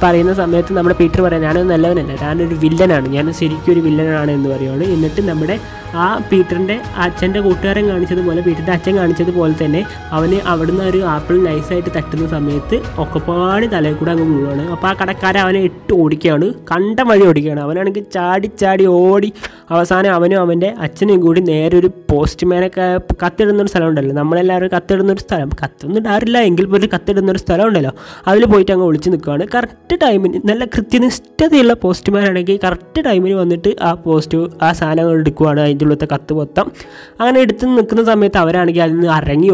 പറയുന്ന സമയത്ത് നമ്മുടെ പീറ്റർ പറയാം, ഞാനൊരു നല്ലവനല്ല, ഞാനൊരു വില്ലനാണ്, ഞാൻ ശരിക്കും ഒരു വില്ലനാണ് എന്ന് പറയുകയാണ്. എന്നിട്ട് നമ്മുടെ ആ പീറ്ററിൻ്റെ അച്ഛൻ്റെ കൂട്ടുകാരൻ കാണിച്ചതുപോലെ, പീറ്ററിൻ്റെ അച്ഛൻ കാണിച്ചതുപോലെ തന്നെ അവന് അവിടുന്ന് ഒരു ആപ്പിൾ നൈസായിട്ട് തട്ടുന്ന സമയത്ത് ഒക്കെപ്പാട് തലയിൽ കൂടെ അങ്ങ് വീഴുകയാണ്. അപ്പോൾ ആ കടക്കാരൻ അവനെ ഇട്ട് ഓടിക്കുകയാണ്, കണ്ട വഴി ഓടിക്കുകയാണ്. അവനാണെങ്കിൽ ചാടി ഓടി അവസാനം അവനും അവൻ്റെ അച്ഛനും കൂടി നേരെ ഒരു പോസ്റ്റ്മാനൊക്കെ കത്തിടുന്നൊരു സ്ഥലം ഉണ്ടല്ലോ, നമ്മളെല്ലാവരും കത്തിടുന്നൊരു സ്ഥലം, കത്തൊന്നും ഇടാറില്ല എങ്കിൽ പോലും കത്തിടുന്നൊരു സ്ഥലം ഉണ്ടല്ലോ, അതിൽ പോയിട്ട് അങ്ങ് ഒളിച്ച് നിൽക്കുകയാണ്. കറക്റ്റ് ടൈമിന്, നല്ല കൃത്യനിഷ്ഠതയുള്ള പോസ്റ്റ്മാൻ ആണെങ്കിൽ കറക്റ്റ് ടൈമിന് വന്നിട്ട് ആ സാധനങ്ങൾ എടുക്കുവാണ്, അതിൻ്റെ ഉള്ളത്തെ കത്ത് മൊത്തം. അങ്ങനെ എടുത്ത് നിൽക്കുന്ന സമയത്ത് അവരാണെങ്കിൽ അതിൽ നിന്ന് ഇറങ്ങി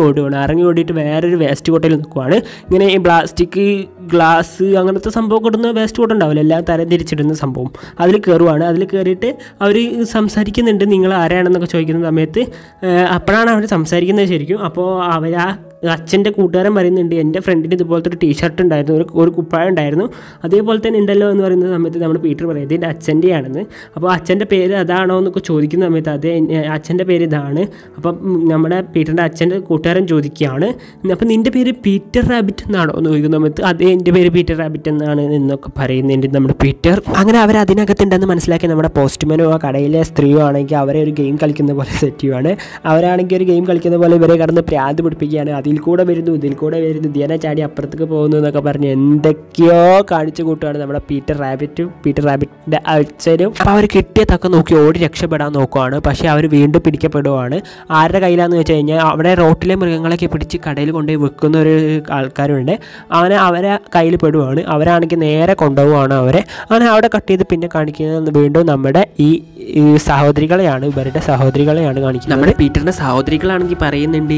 ഓടിയിട്ട് വേറൊരു വേസ്റ്റ് കോട്ടയിൽ നിൽക്കുവാണ്. ഇങ്ങനെ ഈ പ്ലാസ്റ്റിക് ഗ്ലാസ് അങ്ങനത്തെ സംഭവം കൊടുക്കുന്ന വേസ്റ്റ് കോട്ട ഉണ്ടാവില്ല, എല്ലാം തരം തിരിച്ചിടുന്ന സംഭവം, അതിൽ കയറുവാണ്. അതിൽ കയറിയിട്ട് അവർ സംസാരിക്കുന്നുണ്ട്, നിങ്ങൾ ആരാണെന്നൊക്കെ ചോദിക്കുന്ന സമയത്ത് അപ്പോഴാണ് അവർ സംസാരിക്കുന്നത് ശരിക്കും. അപ്പോൾ അവർ അച്ഛൻ്റെ കൂട്ടുകാരൻ പറയുന്നുണ്ട്, എൻ്റെ ഫ്രണ്ടിന് ഇതുപോലത്തെ ഒരു ടീഷർട്ട് ഉണ്ടായിരുന്നു, ഒരു കുപ്പായം ഉണ്ടായിരുന്നു, അതേപോലെ തന്നെ ഉണ്ടല്ലോ എന്ന് പറയുന്ന സമയത്ത് നമ്മുടെ പീറ്റർ പറയും ഇത് എൻ്റെ അച്ഛൻ്റെയാണെന്ന്. അപ്പോൾ അച്ഛൻ്റെ പേര് അതാണോ എന്നൊക്കെ ചോദിക്കുന്ന സമയത്ത് അതെ അച്ഛൻ്റെ പേര് ഇതാണ്. അപ്പം നമ്മുടെ പീറ്ററിൻ്റെ അച്ഛൻ്റെ കൂട്ടുകാരൻ ചോദിക്കുകയാണ്, അപ്പം നിൻ്റെ പേര് പീറ്റർ റാബിറ്റ് എന്നാണോ എന്ന് ചോദിക്കുന്ന സമയത്ത് അതേ എൻ്റെ പേര് പീറ്റർ റാബിറ്റ് എന്നാണ് എന്നൊക്കെ പറയുന്നുണ്ട് നമ്മുടെ പീറ്റർ. അങ്ങനെ അവർ അതിനകത്തുണ്ടെന്ന് മനസ്സിലാക്കി നമ്മുടെ പോസ്റ്റ്മാനോ ആ കടയിലെ സ്ത്രീയോ ആണെങ്കിൽ അവരെ ഒരു ഗെയിം കളിക്കുന്ന പോലെ സെറ്റ് ചെയ്യുവാണ്. അവരാണെങ്കിൽ ഒരു ഗെയിം കളിക്കുന്ന പോലെ ഇവരെ കടന്ന് പ്രാന്ത് പിടിപ്പിക്കുകയാണ്. ഇതിൽ കൂടെ വരുന്നു ദിയന ചാടി അപ്പുറത്തേക്ക് പോകുന്നു എന്നൊക്കെ പറഞ്ഞ് എന്തൊക്കെയോ കാണിച്ചു കൂട്ടുകയാണ് നമ്മുടെ പീറ്റർ റാബിറ്റിൻ്റെ അച്ഛനും. അപ്പോൾ അവർ കിട്ടിയതൊക്കെ നോക്കി ഓടി രക്ഷപ്പെടാൻ നോക്കുവാണ്. പക്ഷേ അവർ വീണ്ടും പിടിക്കപ്പെടുവാണ്. ആരുടെ കയ്യിലാണെന്ന് വെച്ച് കഴിഞ്ഞാൽ അവിടെ റോട്ടിലെ മൃഗങ്ങളൊക്കെ പിടിച്ച് കടയിൽ കൊണ്ടുപോയി വെക്കുന്ന ഒരു ആൾക്കാരുണ്ട്, അങ്ങനെ അവരെ കയ്യിൽ പെടുവാണ്. അവരാണെങ്കിൽ നേരെ കൊണ്ടുപോവുകയാണ് അവരെ. അങ്ങനെ അവിടെ കട്ട് ചെയ്ത് പിന്നെ കാണിക്കുന്നത് വീണ്ടും നമ്മുടെ ഈ സഹോദരികളെയാണ്, ഇവരുടെ സഹോദരികളെയാണ് കാണിക്കുന്നത്. നമ്മുടെ പീറ്ററിൻ്റെ സഹോദരികളാണെങ്കിൽ പറയുന്നുണ്ട്,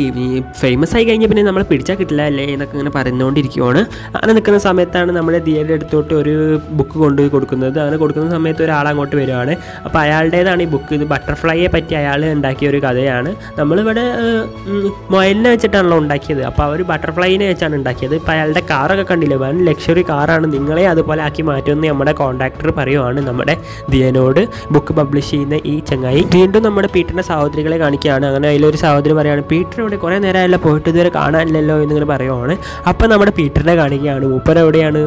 ഫേമസ് ആയി കഴിഞ്ഞാൽ കഴിഞ്ഞ് പിന്നെ നമ്മൾ പിടിച്ചാൽ കിട്ടില്ല അല്ലേ എന്നൊക്കെ ഇങ്ങനെ പറഞ്ഞുകൊണ്ടിരിക്കുവാണ്. അങ്ങനെ നിൽക്കുന്ന സമയത്താണ് നമ്മുടെ ദിയയുടെ അടുത്തോട്ട് ഒരു ബുക്ക് കൊണ്ടുപോയി കൊടുക്കുന്നത്. അങ്ങനെ കൊടുക്കുന്ന സമയത്ത് ഒരാൾ അങ്ങോട്ട് വരുവാണ്. അപ്പോൾ അയാളുടേതാണ് ഈ ബുക്ക്. ഇത് ബട്ടർഫ്ലൈയെ പറ്റി അയാൾ ഉണ്ടാക്കിയ ഒരു കഥയാണ്. നമ്മളിവിടെ മൊയലിനെ വെച്ചിട്ടാണല്ലോ ഉണ്ടാക്കിയത്. അപ്പോൾ അവർ ബട്ടർഫ്ലൈനെ വെച്ചാണ് ഉണ്ടാക്കിയത്. ഇപ്പോൾ അയാളുടെ കാറൊക്കെ കണ്ടില്ലേ, വൻ ലക്ഷറി കാറാണ്, നിങ്ങളെ അതുപോലെ ആക്കി മാറ്റുമെന്ന് നമ്മുടെ കോൺട്രാക്ടർ പറയുവാണ് നമ്മുടെ ദിയനോട്, ബുക്ക് പബ്ലിഷ് ചെയ്യുന്ന ഈ ചങ്ങായി. വീണ്ടും നമ്മുടെ പീറ്ററിൻ്റെ സഹോദരികളെ കാണിക്കുകയാണ്. അങ്ങനെ അതിലൊരു സഹോദരി പറയുകയാണ്, പീറ്റർ ഇവിടെ കുറേ നേരമല്ല പോയിട്ട് ഇതുവരെ കാണാനില്ലല്ലോ എന്നിങ്ങനെ പറയുവാണ്. അപ്പോൾ നമ്മുടെ പീറ്ററിനെ കാണിക്കുകയാണ്. മൂപ്പർ എവിടെയാണ്?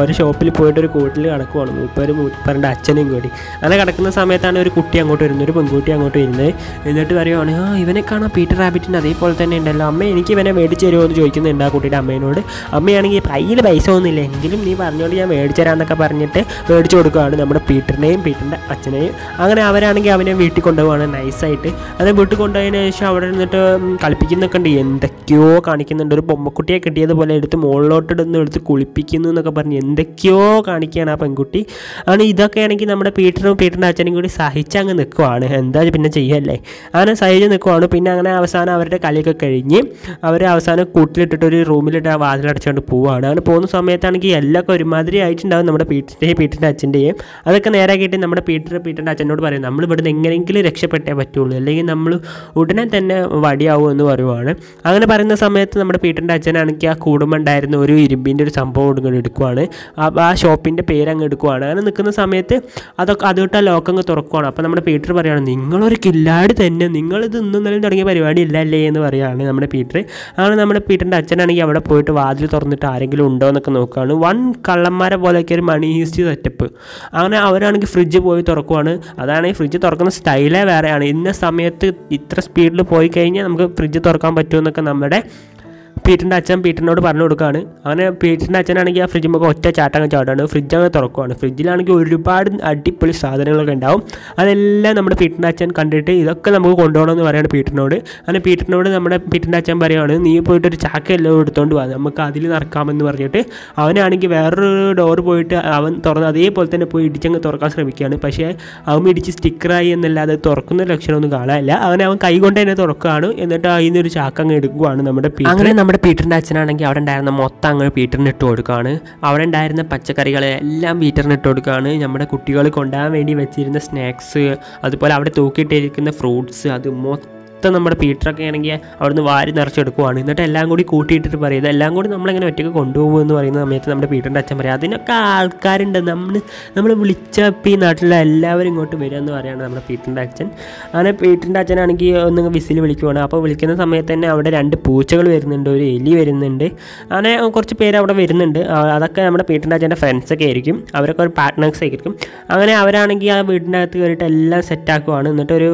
ഒരു ഷോപ്പിൽ പോയിട്ട് ഒരു കൂട്ടിൽ കിടക്കുവാണ്. മൂപ്പറിൻ്റെ അച്ഛനും കൂടി. അങ്ങനെ കിടക്കുന്ന സമയത്താണ് ഒരു കുട്ടി അങ്ങോട്ട് വരുന്നത്, ഒരു പെൺകുട്ടി അങ്ങോട്ട് വരുന്നത്. എന്നിട്ട് പറയുവാണ്, ഇവനെ കാണാൻ പീറ്റർ റാബിറ്റിന് അതേപോലെ തന്നെ ഉണ്ടല്ലോ, അമ്മ എനിക്ക് ഇവനെ മേടിച്ച് തരുമോ എന്ന് ചോദിക്കുന്നുണ്ട് ആ കുട്ടിയുടെ അമ്മേനോട്. അമ്മയാണെങ്കിൽ കയ്യിൽ പൈസ ഒന്നുമില്ല, എങ്കിലും നീ പറഞ്ഞോണ്ട് ഞാൻ മേടിച്ചു തരാമെന്നൊക്കെ പറഞ്ഞിട്ട് മേടിച്ചു കൊടുക്കുകയാണ് നമ്മുടെ പീറ്ററിനെയും പീറ്ററിൻ്റെ അച്ഛനെയും. അങ്ങനെ അവരാണെങ്കിൽ അവനെ വീട്ടിൽ കൊണ്ടുപോവാണ് നൈസായിട്ട്. അത് വീട്ടിൽ കൊണ്ടുപോയതിന് ശേഷം അവിടെ നിന്നിട്ട് കളിപ്പിക്കുന്നൊക്കെ ഉണ്ട്, എന്തൊക്കെയോ കാണിക്കുന്നുണ്ട്. ഒരു ബൊമ്മക്കുട്ടിയെ കിട്ടിയതുപോലെ എടുത്ത് മുകളിലോട്ടിടുന്ന് കുളിപ്പിക്കുന്നു എന്നൊക്കെ പറഞ്ഞ് എന്തൊക്കെയോ കാണിക്കുകയാണ് ആ പെൺകുട്ടി. അങ്ങനെ ഇതൊക്കെ ആണെങ്കിൽ നമ്മുടെ പീറ്ററിൻ്റെ അച്ഛനും കൂടി സഹിച്ചങ്ങ് നിൽക്കുവാണ്. എന്താ പിന്നെ ചെയ്യല്ലേ, അങ്ങനെ സഹിച്ച് നിൽക്കുവാണ്. പിന്നെ അങ്ങനെ അവസാനം അവരുടെ കളിയൊക്കെ കഴിഞ്ഞ് അവർ അവസാനം കൂട്ടിലിട്ടിട്ട് ഒരു റൂമിലിട്ട് വാതിലടച്ചുകൊണ്ട് പോവുകയാണ്. അങ്ങനെ പോകുന്ന സമയത്താണെങ്കിൽ എല്ലാം ഒരുമാതിരി ആയിട്ടുണ്ടാവും നമ്മുടെ പീറ്ററിൻ്റെ അച്ഛൻ്റെയും. അതൊക്കെ നേരാക്കിയിട്ട് നമ്മുടെ പീറ്ററിൻ്റെ അച്ഛനോട് പറയും, നമ്മൾ ഇവിടുന്ന് എങ്ങനെയെങ്കിലും രക്ഷപ്പെട്ടേ പറ്റുള്ളൂ, അല്ലെങ്കിൽ നമ്മൾ ഉടനെ തന്നെ വടിയാവും എന്ന് പറയുവാണ്. അങ്ങനെ പറയുന്ന സമയത്ത് നമ്മുടെ പീറ്ററിൻ്റെ അച്ഛനാണെങ്കിൽ ആ കൂടുമുണ്ടായിരുന്ന ഒരു ഇരുമ്പിൻ്റെ ഒരു സംഭവം ഇങ്ങനെ എടുക്കുവാണ്. ആ ഷോപ്പിൻ്റെ പേര് അങ്ങ് എടുക്കുവാണ്. അങ്ങനെ നിൽക്കുന്ന സമയത്ത് അതുകൊണ്ട് ആ ലോക്കങ്ങ് തുറക്കുവാണ്. അപ്പോൾ നമ്മുടെ പീറ്റർ പറയുകയാണ്, നിങ്ങളൊരു കില്ലാടി തന്നെ, നിങ്ങളിത് ഇന്നും തുടങ്ങിയ പരിപാടി ഇല്ലല്ലേ എന്ന് പറയുകയാണ് നമ്മുടെ പീറ്റർ. അങ്ങനെ നമ്മുടെ പീറ്ററിൻ്റെ അച്ഛനാണെങ്കിൽ അവിടെ പോയിട്ട് വാതിൽ തുറന്നിട്ട് ആരെങ്കിലും ഉണ്ടോ എന്നൊക്കെ നോക്കുകയാണ്. വൺ കള്ളന്മാരെ പോലെയൊക്കെ ഒരു മണി ഹീസ്റ്റ് സെറ്റപ്പ്. അങ്ങനെ അവരാണെങ്കിൽ ഫ്രിഡ്ജ് പോയി തുറക്കുവാണ്. അതാണ് ഈ ഫ്രിഡ്ജ് തുറക്കുന്ന സ്റ്റൈലേ വേറെയാണ്. ഇന്ന സമയത്ത് ഇത്ര സ്പീഡിൽ പോയി കഴിഞ്ഞാൽ നമുക്ക് ഫ്രിഡ്ജ് തുറക്കാൻ പറ്റുമെന്നൊക്കെ നമ്മുടെ പീറ്ററിൻ്റെ അച്ഛൻ പീറ്ററിനോട് പറഞ്ഞു കൊടുക്കുകയാണ്. അങ്ങനെ പീറ്ററിൻ്റെ അച്ഛനാണെങ്കിൽ ആ ഫ്രിഡ്ജുമ്പോൾ ഒറ്റ ചാട്ടങ്ങ് ചാട്ടാണ്, ഫ്രിഡ്ജ് അങ്ങ് തുറക്കുവാണ്. ഫ്രിഡ്ജിലാണെങ്കിൽ ഒരുപാട് അടിപൊളി സാധനങ്ങളൊക്കെ ഉണ്ടാവും. അതെല്ലാം നമ്മുടെ പീറ്ററിൻ്റെ അച്ഛൻ കണ്ടിട്ട് ഇതൊക്കെ നമുക്ക് കൊണ്ടുപോകണമെന്ന് പറയുകയാണ് പീറ്ററിനോട്. അങ്ങനെ പീറ്ററിനോട് നമ്മുടെ പീറ്ററിൻ്റെ അച്ഛൻ പറയുകയാണ്, നീ പോയിട്ടൊരു ചാക്കെല്ലാം എടുത്തുകൊണ്ട് പോകാം, നമുക്ക് അതിൽ നടക്കാമെന്ന് പറഞ്ഞിട്ട് അവനാണെങ്കിൽ വേറൊരു ഡോർ പോയിട്ട് അവൻ തുറന്ന് അതേപോലെ തന്നെ പോയി ഇടിച്ചങ്ങ് തുറക്കാൻ ശ്രമിക്കുകയാണ്. പക്ഷേ അവൻ ഇടിച്ച് സ്റ്റിക്കറായി എന്നല്ലാതെ തുറക്കുന്ന ലക്ഷണമൊന്നും കാണാനില്ല. അങ്ങനെ അവൻ കൈ കൊണ്ട് തന്നെ തുറക്കുകയാണ്. എന്നിട്ട് അതിൽ നിന്നൊരു ചാക്കങ്ങ് എടുക്കുകയാണ് നമ്മുടെ പീറ്റർ. നമ്മുടെ പീറ്ററിൻ്റെ അച്ഛനാണെങ്കിൽ അവിടെ ഉണ്ടായിരുന്ന മൊത്തം അങ്ങ് പീറ്ററിന് ഇട്ട് കൊടുക്കുകയാണ്. അവിടെ ഉണ്ടായിരുന്ന പച്ചക്കറികളെല്ലാം പീറ്ററിന് ഇട്ട് കൊടുക്കുകയാണ്. നമ്മുടെ കുട്ടികൾ കൊണ്ടുപോകാൻ വേണ്ടി വെച്ചിരുന്ന സ്നാക്സ്, അതുപോലെ അവിടെ തൂക്കിയിട്ടിരിക്കുന്ന ഫ്രൂട്ട്സ്, അത് മൊത്തം നമ്മുടെ പീറ്ററൊക്കെ ആണെങ്കിൽ അവിടുന്ന് വാരി നിറച്ചെടുക്കുവാണ്. എന്നിട്ട് എല്ലാം കൂടി കൂട്ടിയിട്ടിട്ട് പറയും, ഇതെല്ലാം കൂടി നമ്മളെങ്ങനെ ഒറ്റയ്ക്ക് കൊണ്ടുപോകുമെന്ന് പറയുന്ന സമയത്ത് നമ്മുടെ പീറ്ററിൻ്റെ അച്ഛൻ പറയും, അതിനൊക്കെ ആൾക്കാരുണ്ട്, നമ്മൾ വിളിച്ചപ്പോൾ ഈ നാട്ടിലെ എല്ലാവരും ഇങ്ങോട്ട് വരിക എന്ന് പറയുകയാണ് നമ്മുടെ പീറ്ററിൻ്റെ അച്ഛൻ. അങ്ങനെ പീറ്ററിൻ്റെ അച്ഛനാണെങ്കിൽ ഒന്ന് വിസിൽ വിളിക്കുവാണ്. അപ്പോൾ വിളിക്കുന്ന സമയത്ത് തന്നെ അവിടെ 2 പൂച്ചകൾ വരുന്നുണ്ട്, ഒരു എലി വരുന്നുണ്ട്, അങ്ങനെ കുറച്ച് പേര് അവിടെ വരുന്നുണ്ട്. അതൊക്കെ നമ്മുടെ പീറ്ററിൻ്റെ അച്ഛൻ്റെ ഫ്രണ്ട്സൊക്കെ ആയിരിക്കും, അവരൊക്കെ ഒരു പാർട്ട്നേഴ്സ് ആയിരിക്കും. അങ്ങനെ അവരാണെങ്കിൽ ആ വീടിൻ്റെ അകത്ത് കയറിയിട്ട് എല്ലാം സെറ്റാക്കുവാണ്. എന്നിട്ടൊരു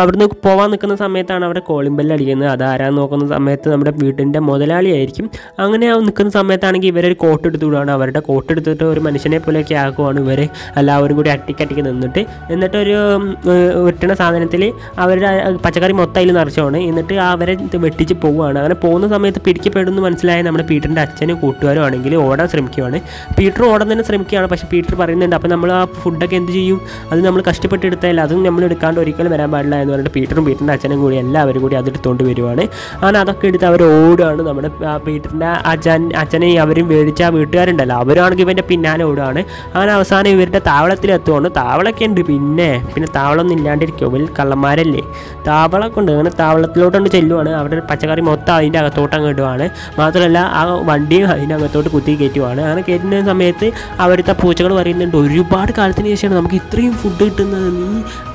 അവിടുന്ന് പോകാൻ നിൽക്കുന്ന സമയത്താണ് അവിടെ കോളിംഗ് ബെല്ല് അടിക്കുന്നത്. അതാരാന്ന് നോക്കുന്ന സമയത്ത് നമ്മുടെ വീടിൻ്റെ മുതലാളിയായിരിക്കും. അങ്ങനെ നിൽക്കുന്ന സമയത്താണെങ്കിൽ ഇവരൊരു കോട്ട് എടുത്ത് വിടുകയാണ്. അവരുടെ കോട്ട് എടുത്തിട്ട് ഒരു മനുഷ്യനെ പോലെയൊക്കെ ആക്കുവാണ് ഇവർ എല്ലാവരും കൂടി അട്ടിക്കട്ടിക്ക് നിന്നിട്ട്. എന്നിട്ടൊരു വെട്ടണ സാധനത്തിൽ അവരുടെ പച്ചക്കറി മൊത്തം അതിൽ നിറച്ചാണ്. എന്നിട്ട് അവരെ വെട്ടിച്ച് പോവുകയാണ്. അങ്ങനെ പോകുന്ന സമയത്ത് പിടിക്കപ്പെടുന്നു മനസ്സിലായ നമ്മുടെ പീറ്ററിൻ്റെ അച്ഛനും കൂട്ടുകാരും ആണെങ്കിൽ ഓടാൻ ശ്രമിക്കുകയാണ്. പീറ്റർ ഓടാൻ തന്നെ ശ്രമിക്കുകയാണ്. പക്ഷേ പീറ്റർ പറയുന്നുണ്ട്, അപ്പോൾ നമ്മൾ ആ ഫുഡൊക്കെ എന്ത് ചെയ്യും, അത് നമ്മൾ കഷ്ടപ്പെട്ടെടുത്താൽ അതും നമ്മൾ എടുക്കാണ്ട് ഒരിക്കലും വരാൻ പാടില്ല എന്ന് പറഞ്ഞിട്ട് പീറ്ററിൻ്റെ അച്ഛനും കൂടി എല്ലാവരും കൂടി അതെടുത്തുകൊണ്ട് വരുവാണ്. അങ്ങനെ അതൊക്കെ എടുത്ത് അവർ ഓടുകയാണ്. നമ്മുടെ പീറ്ററിൻ്റെ അച്ഛനെയും അവരും മേടിച്ച ആ വീട്ടുകാരുണ്ടല്ലോ, അവരാണെങ്കിൽ ഇവൻ്റെ പിന്നാലെ ഓടുകയാണ്. അങ്ങനെ അവസാനം ഇവരുടെ താവളത്തിലെത്തുവാണ്. താവളമൊക്കെ ഉണ്ട്, പിന്നെ താവളമൊന്നും ഇല്ലാണ്ടിരിക്കും, വലിയ കള്ളന്മാരല്ലേ, താവളമൊക്കെ ഉണ്ട്. അങ്ങനെ താവളത്തിലോട്ടുണ്ട് ചെല്ലുവാണ്. അവിടെ പച്ചക്കറി മൊത്തം അതിൻ്റെ അകത്തോട്ട് അങ്ങ് ഇടുവാണ്. മാത്രമല്ല ആ വണ്ടിയും അതിൻ്റെ അകത്തോട്ട് കുത്തി കയറ്റുവാണ്. അങ്ങനെ കയറ്റുന്ന സമയത്ത് അവിടുത്തെ പൂച്ചകൾ പറയുന്നുണ്ട്, ഒരുപാട് കാലത്തിന് ശേഷമാണ് നമുക്ക് ഇത്രയും ഫുഡ് കിട്ടുന്നത്,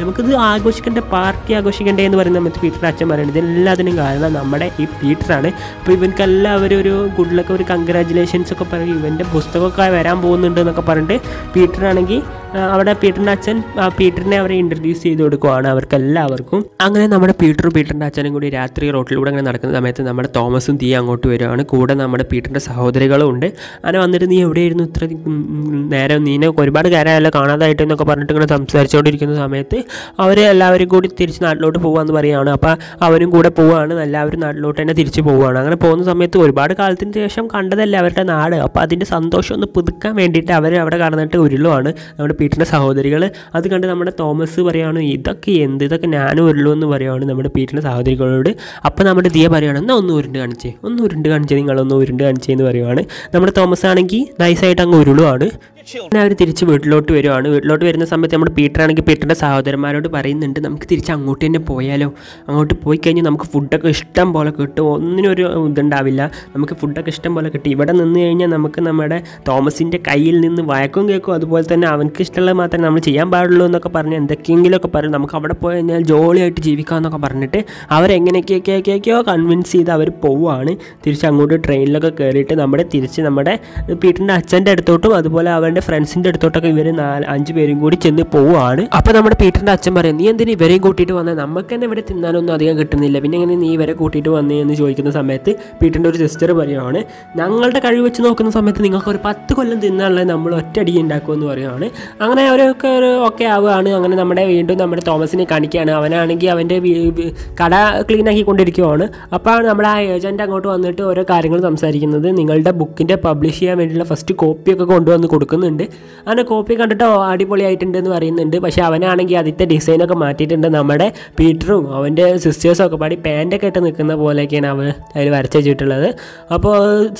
നമുക്കിത് ആഘോഷിക്കേണ്ട, പാർട്ടി ആഘോഷിക്കേണ്ടേ എന്ന് പറയുന്ന സമയത്ത് പീറ്ററിൻ്റെ അച്ഛൻ പറയുന്നത് ഇതെല്ലാത്തിനും കാരണം നമ്മുടെ ഈ പീറ്ററാണ്. അപ്പോൾ ഇവൻക്കെല്ലാവരും ഒരു ഗുഡ് ലക്ക്, ഒരു കൺഗ്രാജുലേഷൻസ് ഒക്കെ പറയും, ഇവൻ്റെ പുസ്തകമൊക്കെ വരാൻ പോകുന്നുണ്ട് എന്നൊക്കെ പറഞ്ഞിട്ട് പീറ്ററാണെങ്കിൽ അവിടെ പീറ്ററിൻ്റെ അച്ഛൻ പീറ്ററിനെ അവരെ ഇൻട്രൊഡ്യൂസ് ചെയ്ത് കൊടുക്കുവാണ് അവർക്കെല്ലാവർക്കും. അങ്ങനെ നമ്മുടെ പീറ്ററിൻ്റെ അച്ഛനും കൂടി രാത്രി റോട്ടിലൂടെ അങ്ങനെ നടക്കുന്ന സമയത്ത് നമ്മുടെ തോമസും തീ അങ്ങോട്ട് വരുവാണ്. കൂടെ നമ്മുടെ പീറ്ററിൻ്റെ സഹോദരികളും ഉണ്ട്. അങ്ങനെ വന്നിട്ട് നീ എവിടെയായിരുന്നു ഇത്ര നേരം, നീനെ ഒരുപാട് കാര്യമല്ല കാണാതായിട്ട് എന്നൊക്കെ പറഞ്ഞിട്ട് ഇങ്ങനെ സംസാരിച്ചുകൊണ്ടിരിക്കുന്ന സമയത്ത് അവർ എല്ലാവരും കൂടി തിരിച്ച് നാട്ടിലോട്ട് പോകാൻ പോകണമെന്ന് പറയുകയാണ്. അപ്പോൾ അവനും കൂടെ പോവുകയാണ്, എല്ലാവരും നാട്ടിലോട്ട് തന്നെ തിരിച്ചു പോവുകയാണ്. അങ്ങനെ പോകുന്ന സമയത്ത് ഒരുപാട് കാലത്തിന് ശേഷം കണ്ടതല്ലേ അവരുടെ നാട്, അപ്പോൾ അതിൻ്റെ സന്തോഷം ഒന്ന് പുതുക്കാൻ വേണ്ടിയിട്ട് അവർ അവിടെ കടന്നിട്ട് ഉരുളുവാണ് നമ്മുടെ പീറ്ററിൻ്റെ സഹോദരികൾ. അത് കണ്ട് നമ്മുടെ തോമസ് പറയുകയാണ് ഇതൊക്കെ ഞാനും ഉരുളു എന്ന് പറയുകയാണ് നമ്മുടെ പീറ്ററിൻ്റെ സഹോദരികളോട്. അപ്പോൾ നമ്മുടെ ദിയ പറയുകയാണ് എന്നാൽ ഒന്ന് ഉരുണ്ട് കാണിച്ചേ നിങ്ങളൊന്ന് ഉരുണ്ട് കാണിച്ചേ എന്ന് പറയുവാണ്. നമ്മുടെ തോമസ് ആണെങ്കിൽ നൈസായിട്ട് അങ്ങ് ഉരുളുവാണ്. പിന്നെ അവർ തിരിച്ച് വീട്ടിലോട്ട് വരുവാണ്. വീട്ടിലോട്ട് വരുന്ന സമയത്ത് നമ്മുടെ പീറ്ററാണെങ്കിൽ പീറ്ററിൻ്റെ സഹോദരന്മാരോട് പറയുന്നുണ്ട് നമുക്ക് തിരിച്ച് അങ്ങോട്ട് തന്നെ പോയാലോ, അങ്ങോട്ട് പോയി കഴിഞ്ഞാൽ നമുക്ക് ഫുഡൊക്കെ ഇഷ്ടം പോലെ കിട്ടും, ഒന്നിനൊരു ഇതുണ്ടാവില്ല, നമുക്ക് ഫുഡൊക്കെ ഇഷ്ടം പോലെ കിട്ടും. ഇവിടെ നിന്ന് കഴിഞ്ഞാൽ നമുക്ക് നമ്മുടെ തോമസിൻ്റെ കയ്യിൽ നിന്ന് വഴക്കും കേൾക്കും, അതുപോലെ തന്നെ അവനക്ക് ഇഷ്ടമുള്ളത് മാത്രമേ നമ്മൾ ചെയ്യാൻ പാടുള്ളൂ എന്നൊക്കെ പറഞ്ഞ് എന്തൊക്കെയെങ്കിലുമൊക്കെ പറയും. നമുക്ക് അവിടെ പോയി കഴിഞ്ഞാൽ ജോളിയായിട്ട് ജീവിക്കാമെന്നൊക്കെ പറഞ്ഞിട്ട് അവരെങ്ങനെയൊക്കെയോ കൺവിൻസ് ചെയ്ത് അവർ പോവുകയാണ്. തിരിച്ച് അങ്ങോട്ട് ട്രെയിനിലൊക്കെ കയറിയിട്ട് തിരിച്ച് നമ്മുടെ പീറ്ററിൻ്റെ അച്ഛൻ്റെ അടുത്തോട്ടും അതുപോലെ അവരുടെ ഫ്രണ്ട്സിൻ്റെ അടുത്തോട്ടൊക്കെ ഇവർ 4-5 പേരും കൂടി ചെന്ന് പോവുകയാണ്. അപ്പോൾ നമ്മുടെ പീറ്ററിൻ്റെ അച്ഛൻ പറയും നീ എന്തിനാ ഇവരെയും കൂട്ടിയിട്ട് വന്നത്, നമുക്ക് തന്നെ ഇവിടെ തിന്നാനൊന്നും അധികം കിട്ടുന്നില്ല, പിന്നെ എങ്ങനെ നീ ഇവരെ കൂട്ടിയിട്ട് വന്നേ എന്ന് ചോദിക്കുന്ന സമയത്ത് പീറ്ററിൻ്റെ ഒരു സിസ്റ്റർ പറയുകയാണ് ഞങ്ങളുടെ കഴിവ് വെച്ച് നോക്കുന്ന സമയത്ത് നിങ്ങൾക്ക് ഒരു 10 കൊല്ലം തിന്നാനുള്ളത് നമ്മൾ ഒറ്റയടി ഉണ്ടാക്കുമെന്ന് പറയുകയാണ്. അങ്ങനെ അവരൊക്കെ ഓക്കെ ആവുകയാണ്. അങ്ങനെ വീണ്ടും നമ്മുടെ തോമസിനെ കാണിക്കുകയാണ്. അവനാണെങ്കിൽ അവൻ്റെ കട ക്ലീൻ ആക്കിക്കൊണ്ടിരിക്കുകയാണ്. അപ്പോൾ നമ്മുടെ ആ ഏജൻറ്റ് അങ്ങോട്ട് വന്നിട്ട് ഓരോ കാര്യങ്ങൾ സംസാരിക്കുന്നത്, നിങ്ങളുടെ ബുക്കിൻ്റെ പബ്ലിഷ് ചെയ്യാൻ വേണ്ടിയുള്ള ഫസ്റ്റ് കോപ്പിയൊക്കെ കൊണ്ടുവന്ന് കൊടുക്കുന്നുണ്ട്. അങ്ങനെ കോപ്പി കണ്ടിട്ട് അടിപൊളിയായിട്ടുണ്ട് എന്ന് പറയുന്നുണ്ട്. പക്ഷേ അവനാണെങ്കിൽ അതിൻ്റെ ഡിസൈനൊക്കെ മാറ്റിയിട്ടുണ്ട്. നമ്മുടെ പീറ്ററും അവൻ്റെ സിസ്റ്റേഴ്സും ഒക്കെ പാടി പാൻറ്റൊക്കെ ഇട്ട് നിൽക്കുന്ന പോലെയൊക്കെയാണ് അവർ അതിൽ വരച്ച് വെച്ചിട്ടുള്ളത്. അപ്പോൾ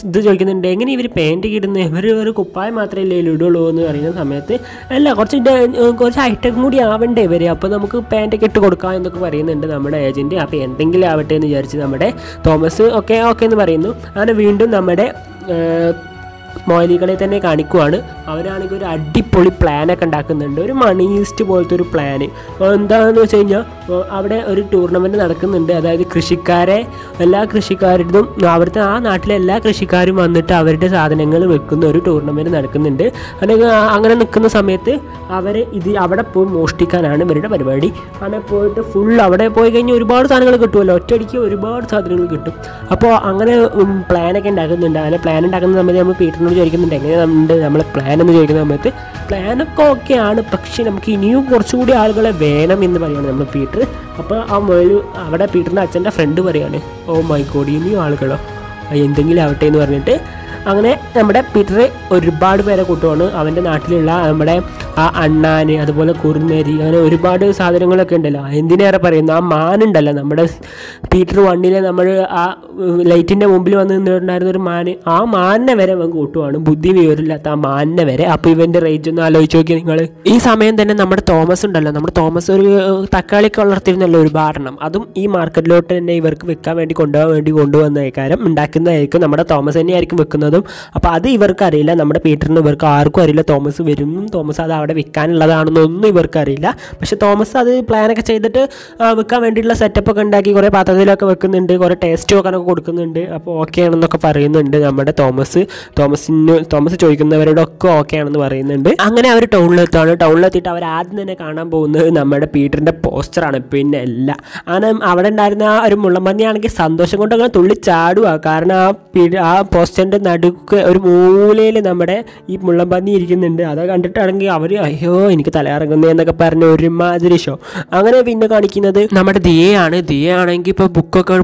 ഇത് ചോദിക്കുന്നുണ്ട് എങ്ങനെ ഇവർ പാൻറ്റ് ഇടുന്നത്, ഇവർ ഒരു കുപ്പായം മാത്രമല്ലേ ഇടുള്ളൂ എന്ന് പറയുന്ന സമയത്ത് അല്ല കുറച്ച് ഐറ്റം കൂടി ആവണ്ടേ ഇവർ, അപ്പോൾ നമുക്ക് പാൻറ്റൊക്കെ ഇട്ട് കൊടുക്കാം എന്നൊക്കെ പറയുന്നുണ്ട് നമ്മുടെ ഏജൻറ്റ്. അപ്പോൾ എന്തെങ്കിലും ആവട്ടെ എന്ന് വിചാരിച്ച് നമ്മുടെ തോമസ് ഓക്കെ എന്ന് പറയുന്നു. അങ്ങനെ വീണ്ടും നമ്മുടെ മൊയ്ലികളെ തന്നെ കാണിക്കുവാണ്. അവരാണെങ്കിൽ ഒരു അടിപൊളി പ്ലാനൊക്കെ ഉണ്ടാക്കുന്നുണ്ട്, ഒരു മണി ഈസ്റ്റ് പോലത്തെ ഒരു പ്ലാന്. എന്താണെന്ന് വെച്ച് കഴിഞ്ഞാൽ അവിടെ ഒരു ടൂർണമെൻറ്റ് നടക്കുന്നുണ്ട്. അതായത് എല്ലാ കൃഷിക്കാരുടെയും അവിടുത്തെ ആ നാട്ടിലെ എല്ലാ കൃഷിക്കാരും വന്നിട്ട് അവരുടെ സാധനങ്ങൾ വെക്കുന്ന ഒരു ടൂർണമെൻറ്റ് നടക്കുന്നുണ്ട്. അങ്ങനെ നിൽക്കുന്ന സമയത്ത് അവിടെ പോയി മോഷ്ടിക്കാനാണ് ഇവരുടെ പരിപാടി. അങ്ങനെ പോയിട്ട് അവിടെ പോയി കഴിഞ്ഞാൽ ഒരുപാട് സാധനങ്ങൾ കിട്ടുമല്ലോ, ഒറ്റയടിക്ക് ഒരുപാട് സാധനങ്ങൾ കിട്ടും. അപ്പോൾ അങ്ങനെ പ്ലാനൊക്കെ ഉണ്ടാക്കുന്നുണ്ട്. അങ്ങനെ പ്ലാൻ ഉണ്ടാക്കുന്ന സമയത്ത് നമ്മൾ പീറ്ററിനോട് ചോദിക്കുന്നുണ്ട് എങ്ങനെയുണ്ട് നമ്മളെ പ്ലാൻ എന്ന് ചോദിക്കുന്ന സമയത്ത് പ്ലാനൊക്കെ ഓക്കെയാണ്, പക്ഷേ നമുക്ക് ഇനിയും കുറച്ചുകൂടി ആളുകളെ വേണം എന്ന് പറയുകയാണ് നമ്മൾ പീറ്റർ. അപ്പോൾ അവിടെ പീറ്ററിൻ്റെ അച്ഛൻ്റെ ഫ്രണ്ട് പറയാണ് ഓ മൈ ഗോഡ് ഇനിയും ആളുകളോ എന്തെങ്കിലും ആവട്ടെ എന്ന് പറഞ്ഞിട്ട് അങ്ങനെ നമ്മുടെ പീറ്റർ ഒരുപാട് പേരെ കൂട്ടുവാണ്. അവൻ്റെ നാട്ടിലുള്ള നമ്മുടെ ആ അണ്ണാന് അതുപോലെ കുറുനരി അങ്ങനെ ഒരുപാട് സാധനങ്ങളൊക്കെ ഉണ്ടല്ലോ. എന്തിനേറെ പറയുന്നു ആ മാനുണ്ടല്ലോ നമ്മുടെ പീറ്റർ 1 നമ്മൾ ആ ലൈറ്റിൻ്റെ മുമ്പിൽ വന്ന് നിന്നിട്ടുണ്ടായിരുന്ന ഒരു മാന്, ആ മാനിനെ വരെ അവൻ കൂട്ടുവാണ്, ബുദ്ധി വിവരമില്ലാത്ത ആ മാനിനെ വരെ. അപ്പോൾ ഇവൻ്റെ റേഞ്ച് ഒന്ന് ആലോചിച്ച് നോക്കി നിങ്ങൾ. ഈ സമയം തന്നെ നമ്മുടെ തോമസ് ഉണ്ടല്ലോ, നമ്മുടെ തോമസ് ഒരു തക്കാളിക്ക് വളർത്തിയിരുന്നല്ലോ ഒരുപാടെണ്ണം, അതും ഈ മാർക്കറ്റിലോട്ട് തന്നെ ഇവർക്ക് വിൽക്കാൻ വേണ്ടി കൊണ്ടുവന്നേക്കാരം ഉണ്ടാക്കുന്നതായിരിക്കും നമ്മുടെ തോമസ് തന്നെയായിരിക്കും വെക്കുന്നതും. അപ്പോൾ അത് ഇവർക്ക് അറിയില്ല, നമ്മുടെ പീറ്ററിന് ഇവർക്ക് ആർക്കും അറിയില്ല തോമസ് വരും, തോമസ് അത് അവിടെ വിൽക്കാനുള്ളതാണെന്നൊന്നും ഇവർക്ക് അറിയില്ല. പക്ഷെ തോമസ് അത് പ്ലാനൊക്കെ ചെയ്തിട്ട് വിൽക്കാൻ വേണ്ടിയിട്ടുള്ള സെറ്റപ്പൊക്കെ ഉണ്ടാക്കി കുറേ പാത്രത്തിലൊക്കെ വെക്കുന്നുണ്ട്, കുറേ ടേസ്റ്റ് വെക്കാനൊക്കെ കൊടുക്കുന്നുണ്ട്. അപ്പോൾ ഓക്കെ ആണെന്നൊക്കെ പറയുന്നുണ്ട് നമ്മുടെ തോമസ് ചോദിക്കുന്നവരോടൊക്കെ ഓക്കെ ആണെന്ന് പറയുന്നുണ്ട്. അങ്ങനെ അവർ ടൗണിലെത്തിയിട്ട് അവർ ആദ്യം തന്നെ കാണാൻ പോകുന്നത് നമ്മുടെ പീറ്ററിൻ്റെ പോസ്റ്ററാണ്, പിന്നെ അല്ല. അങ്ങനെ അവിടെ ഉണ്ടായിരുന്ന ആ ഒരു മുള്ളമ്പന്നിയാണെങ്കിൽ സന്തോഷം കൊണ്ട് അങ്ങനെ തുള്ളി ചാടുക. കാരണം ആ പോസ്റ്ററിൻ്റെ നടുക്ക് ഒരു മൂലയിൽ നമ്മുടെ ഈ മുള്ളമ്പന്നി ഇരിക്കുന്നുണ്ട്. അത് കണ്ടിട്ടാണെങ്കിൽ അവർ അയ്യോ എനിക്ക് തലയിറങ്ങുന്നതെന്നൊക്കെ പറഞ്ഞ് ഒരുമാതിരി ഷോ. അങ്ങനെ പിന്നെ കാണിക്കുന്നത് നമ്മുടെ ദിയയാണെങ്കിൽ ഇപ്പോൾ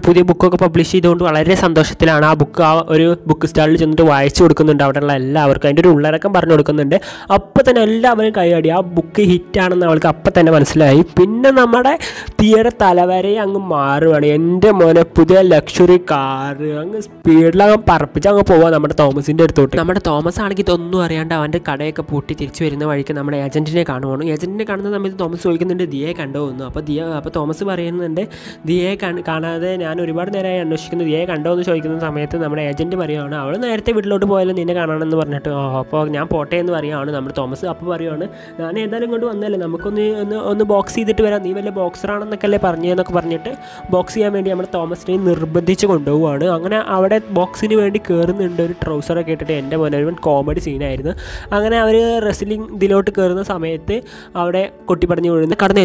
പുതിയ ബുക്കൊക്കെ പബ്ലിഷ് ചെയ്തുകൊണ്ട് വളരെ സന്തോഷത്തിലാണ്. ആ ഒരു ബുക്ക് സ്റ്റാളിൽ ചെന്നിട്ട് വായിച്ചു കൊടുക്കുന്നുണ്ട് അവിടെയുള്ള എല്ലാവർക്കും, അതിൻ്റെ ഒരു ഉള്ളടക്കം പറഞ്ഞു കൊടുക്കുന്നുണ്ട്. അപ്പോൾ തന്നെ എല്ലാവരും കൈയടി, ആ ബുക്ക് ഹിറ്റാണെന്ന് അവൾക്ക് അപ്പം തന്നെ മനസ്സിലായി. പിന്നെ നമ്മുടെ ദിയയുടെ തലവരെ അങ്ങ് മാറുകയാണ്. എൻ്റെ മോനെ പുതിയ ലക്ഷറി കാറ് അങ്ങ് സ്പീഡിലങ്ങ് പറപ്പിച്ച് അങ്ങ് പോവാം നമ്മുടെ തോമസിൻ്റെ അടുത്തോട്ട്. നമ്മുടെ തോമസ് ആണെങ്കിൽ ഇതൊന്നും അറിയാണ്ട് അവൻ്റെ കടയൊക്കെ പൂട്ടി തിരിച്ചു വരുന്ന വഴിക്ക് നമ്മുടെ ഏജൻറ്റിനെ കാണുവാണ്. ഏജൻറ്റിനെ കാണുന്ന സമയത്ത് തോമസ് ചോദിക്കുന്നുണ്ട് ദിയയെ കണ്ടോ എന്ന്. അപ്പോൾ തോമസ് പറയുന്നുണ്ട് ദിയയെ കാണാതെ ഞാൻ ഒരുപാട് നേരമായി അന്വേഷിക്കുന്നു, ദിയയെ കണ്ടോ എന്ന് ചോദിക്കുന്ന സമയത്ത് നമ്മുടെ ഏജൻറ്റ് പറയുകയാണ് അവൾ നേരത്തെ വീട്ടിലോട്ട് പോയാലും നിന്നെ കാണണമെന്ന് പറഞ്ഞിട്ട്. അപ്പോൾ ഞാൻ പോട്ടെ എന്ന് പറയുകയാണ് നമ്മുടെ തോമസ്. അപ്പോൾ പറയുകയാണ് ഞാൻ ഏതായാലും ഇങ്ങോട്ട് വന്നല്ലേ, നമുക്കൊന്ന് ബോക്സ് ചെയ്തിട്ട് വരാം, നീ വലിയ ബോക്സറാണെന്നൊക്കെ അല്ലേ പറഞ്ഞതെന്നൊക്കെ പറഞ്ഞിട്ട് ബോക്സ് ചെയ്യാൻ വേണ്ടി നമ്മുടെ തോമസിനെ നിർബന്ധിച്ച് കൊണ്ടുപോവുകയാണ്. അങ്ങനെ അവിടെ ബോക്സിന് വേണ്ടി കയറുന്നുണ്ട്, ഒരു ട്രൗസറൊക്കെ ഇട്ടിട്ട്. എൻ്റെ മോനെ ഒരു കോമഡി സീനായിരുന്നു. അങ്ങനെ അവർ റെസ്ലിംഗ് ഇതിലോട്ട് കയറുന്ന സമയത്ത് അവിടെ കൊട്ടിപ്പടഞ്ഞ് വീഴുന്ന കടന്ന്